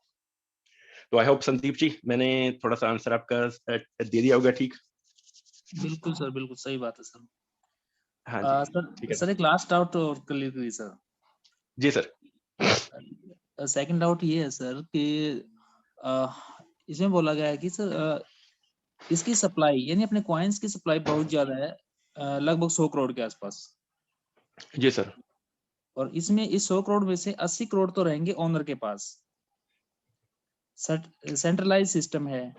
तो आई होप संदीप जी मैंने थोड़ा सा आंसर आपका दे दिया होगा। ठीक? बिल्कुल सर, बिल्कुल सही बात है सर। हाँ जी, सर ठीक है सर एक लास्ट डाउट और क्लियर करिए सर। जी सर। सेकंड डाउट ये है सर कि इसमें बोला गया है कि सर इसकी सप्लाई यानी अपने कॉइन्स की सप्लाई बहुत ज्यादा है, लगभग 100 करोड़ के आसपास। जी सर। और इसमें इस 100 करोड़ में से 80 करोड़ तो रहेंगे ओनर के पास, सेंट्रलाइज सिस्टम है,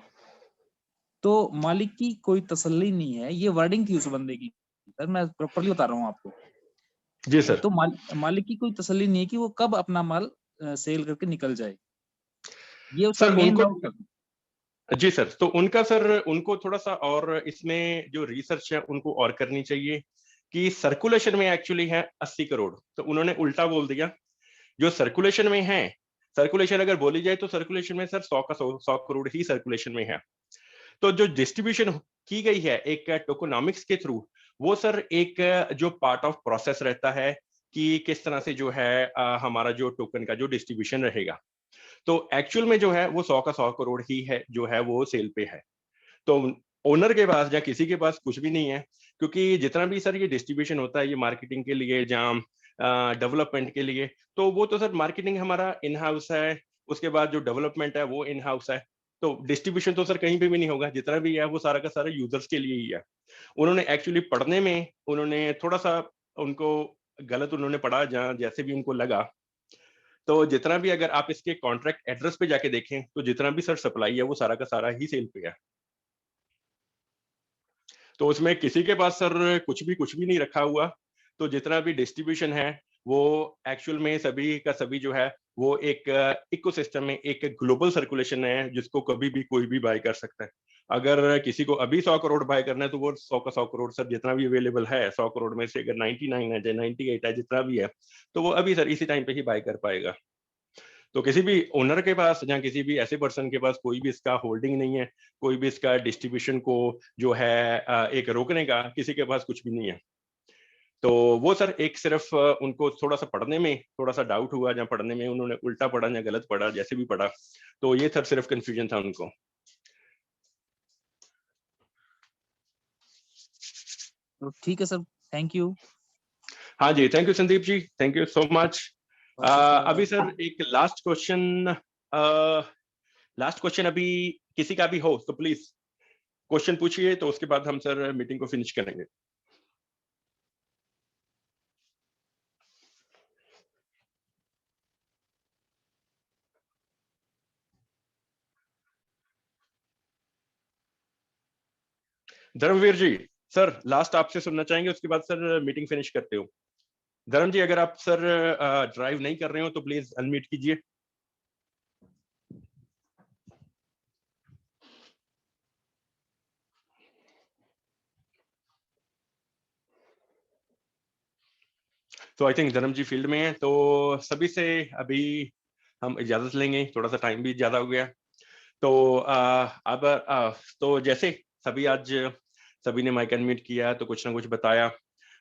तो मालिक की कोई तसल्ली नहीं है। ये वर्डिंग थी उस बंदे की सर, मैं प्रॉपर्ली बता रहा हूँ आपको। जी सर। तो मालिक की कोई तसल्ली नहीं है कि वो कब अपना माल सेल करके निकल जाए। ये उसका सर मेन उनको, डाउट है। जी सर, तो उनका सर उनको थोड़ा सा और इसमें जो रिसर्च है उनको और करनी चाहिए कि सर्कुलेशन में एक्चुअली है 80 करोड़, तो उन्होंने उल्टा बोल दिया। जो सर्कुलेशन में है, सर्कुलेशन अगर बोली जाए तो सर्कुलेशन में सर 100 करोड़ ही सर्कुलेशन में है। तो जो डिस्ट्रीब्यूशन की गई है एक टोकोनॉमिक्स के थ्रू, वो सर एक जो पार्ट ऑफ प्रोसेस रहता है कि किस तरह से जो है हमारा जो टोकन का जो डिस्ट्रीब्यूशन रहेगा। तो एक्चुअल में जो है वो 100 करोड़ ही है जो है वो सेल पे है। तो ओनर के पास या किसी के पास कुछ भी नहीं है, क्योंकि जितना भी सर ये डिस्ट्रीब्यूशन होता है ये मार्केटिंग के लिए या डेवलपमेंट के लिए, तो वो तो सर मार्केटिंग हमारा इन हाउस है, उसके बाद जो डेवलपमेंट है वो इन हाउस है। तो डिस्ट्रीब्यूशन तो सर कहीं पे भी नहीं होगा, जितना भी है वो सारा का सारा यूजर्स के लिए ही है। उन्होंने एक्चुअली पढ़ने में उन्होंने थोड़ा सा उनको गलत उन्होंने पढ़ा, जहाँ जैसे भी उनको लगा। तो जितना भी अगर आप इसके कॉन्ट्रैक्ट एड्रेस पे जाके देखें तो जितना भी सर सप्लाई है वो सारा का सारा ही सेल पे है। तो उसमें किसी के पास सर कुछ भी नहीं रखा हुआ। तो जितना भी डिस्ट्रीब्यूशन है वो एक्चुअल में सभी का सभी जो है वो एक इकोसिस्टम में एक ग्लोबल सर्कुलेशन है, जिसको कभी भी कोई भी बाय कर सकता है। अगर किसी को अभी 100 करोड़ बाय करना है तो वो 100 का 100 करोड़ सर जितना भी अवेलेबल है, 100 करोड़ में से अगर 99 है, 98 है, जितना भी है, तो वो अभी सर इसी टाइम पे ही बाय कर पाएगा। तो किसी भी ओनर के पास या किसी भी ऐसे पर्सन के पास कोई भी इसका होल्डिंग नहीं है, कोई भी इसका डिस्ट्रीब्यूशन को जो है एक रोकने का किसी के पास कुछ भी नहीं है। तो वो सर एक सिर्फ उनको थोड़ा सा पढ़ने में थोड़ा सा डाउट हुआ, या पढ़ने में उन्होंने उल्टा पढ़ा या गलत पढ़ा, जैसे भी पढ़ा, तो ये सर सिर्फ कंफ्यूजन था उनको। तो ठीक है सर, थैंक यू। हाँ जी, thank you Sandeep ji, thank you so much. अभी सर एक लास्ट क्वेश्चन अभी किसी का भी हो तो प्लीज क्वेश्चन पूछिए, तो उसके बाद हम सर मीटिंग को फिनिश करेंगे। धर्मवीर जी, सर लास्ट आपसे सुनना चाहेंगे, उसके बाद सर मीटिंग फिनिश करते हो। धर्म जी, अगर आप सर ड्राइव नहीं कर रहे हो तो प्लीज अनम्यूट कीजिए। तो आई थिंक धर्म जी फील्ड में है, तो सभी से अभी हम इजाजत लेंगे, थोड़ा सा टाइम भी ज्यादा हो गया। तो अब तो जैसे सभी आज सभी ने माइक अनम्यूट किया तो कुछ ना कुछ बताया,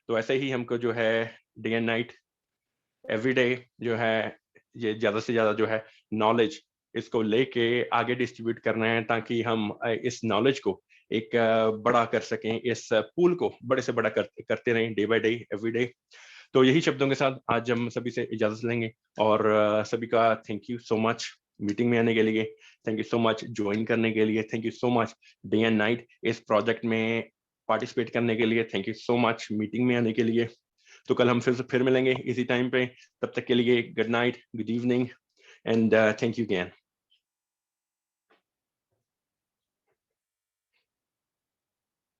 तो ऐसे ही हमको जो है डे एंड नाइट एवरीडे जो है ये ज्यादा से ज्यादा जो है नॉलेज इसको लेके आगे डिस्ट्रीब्यूट करना है, ताकि हम इस नॉलेज को एक बड़ा कर सकें, इस पूल को बड़े से बड़ा करते रहें डे बाय डे एवरीडे। तो यही शब्दों के साथ आज हम सभी से इजाजत लेंगे, और सभी का thank you so much meeting में आने के लिए, thank you so much join करने के लिए, thank you so much day and night इस प्रोजेक्ट में पार्टिसिपेट करने के लिए, thank you so much meeting में आने के लिए। तो कल हम फिर मिलेंगे इसी टाइम पे, तब तक के लिए good night, good evening, and thank you again.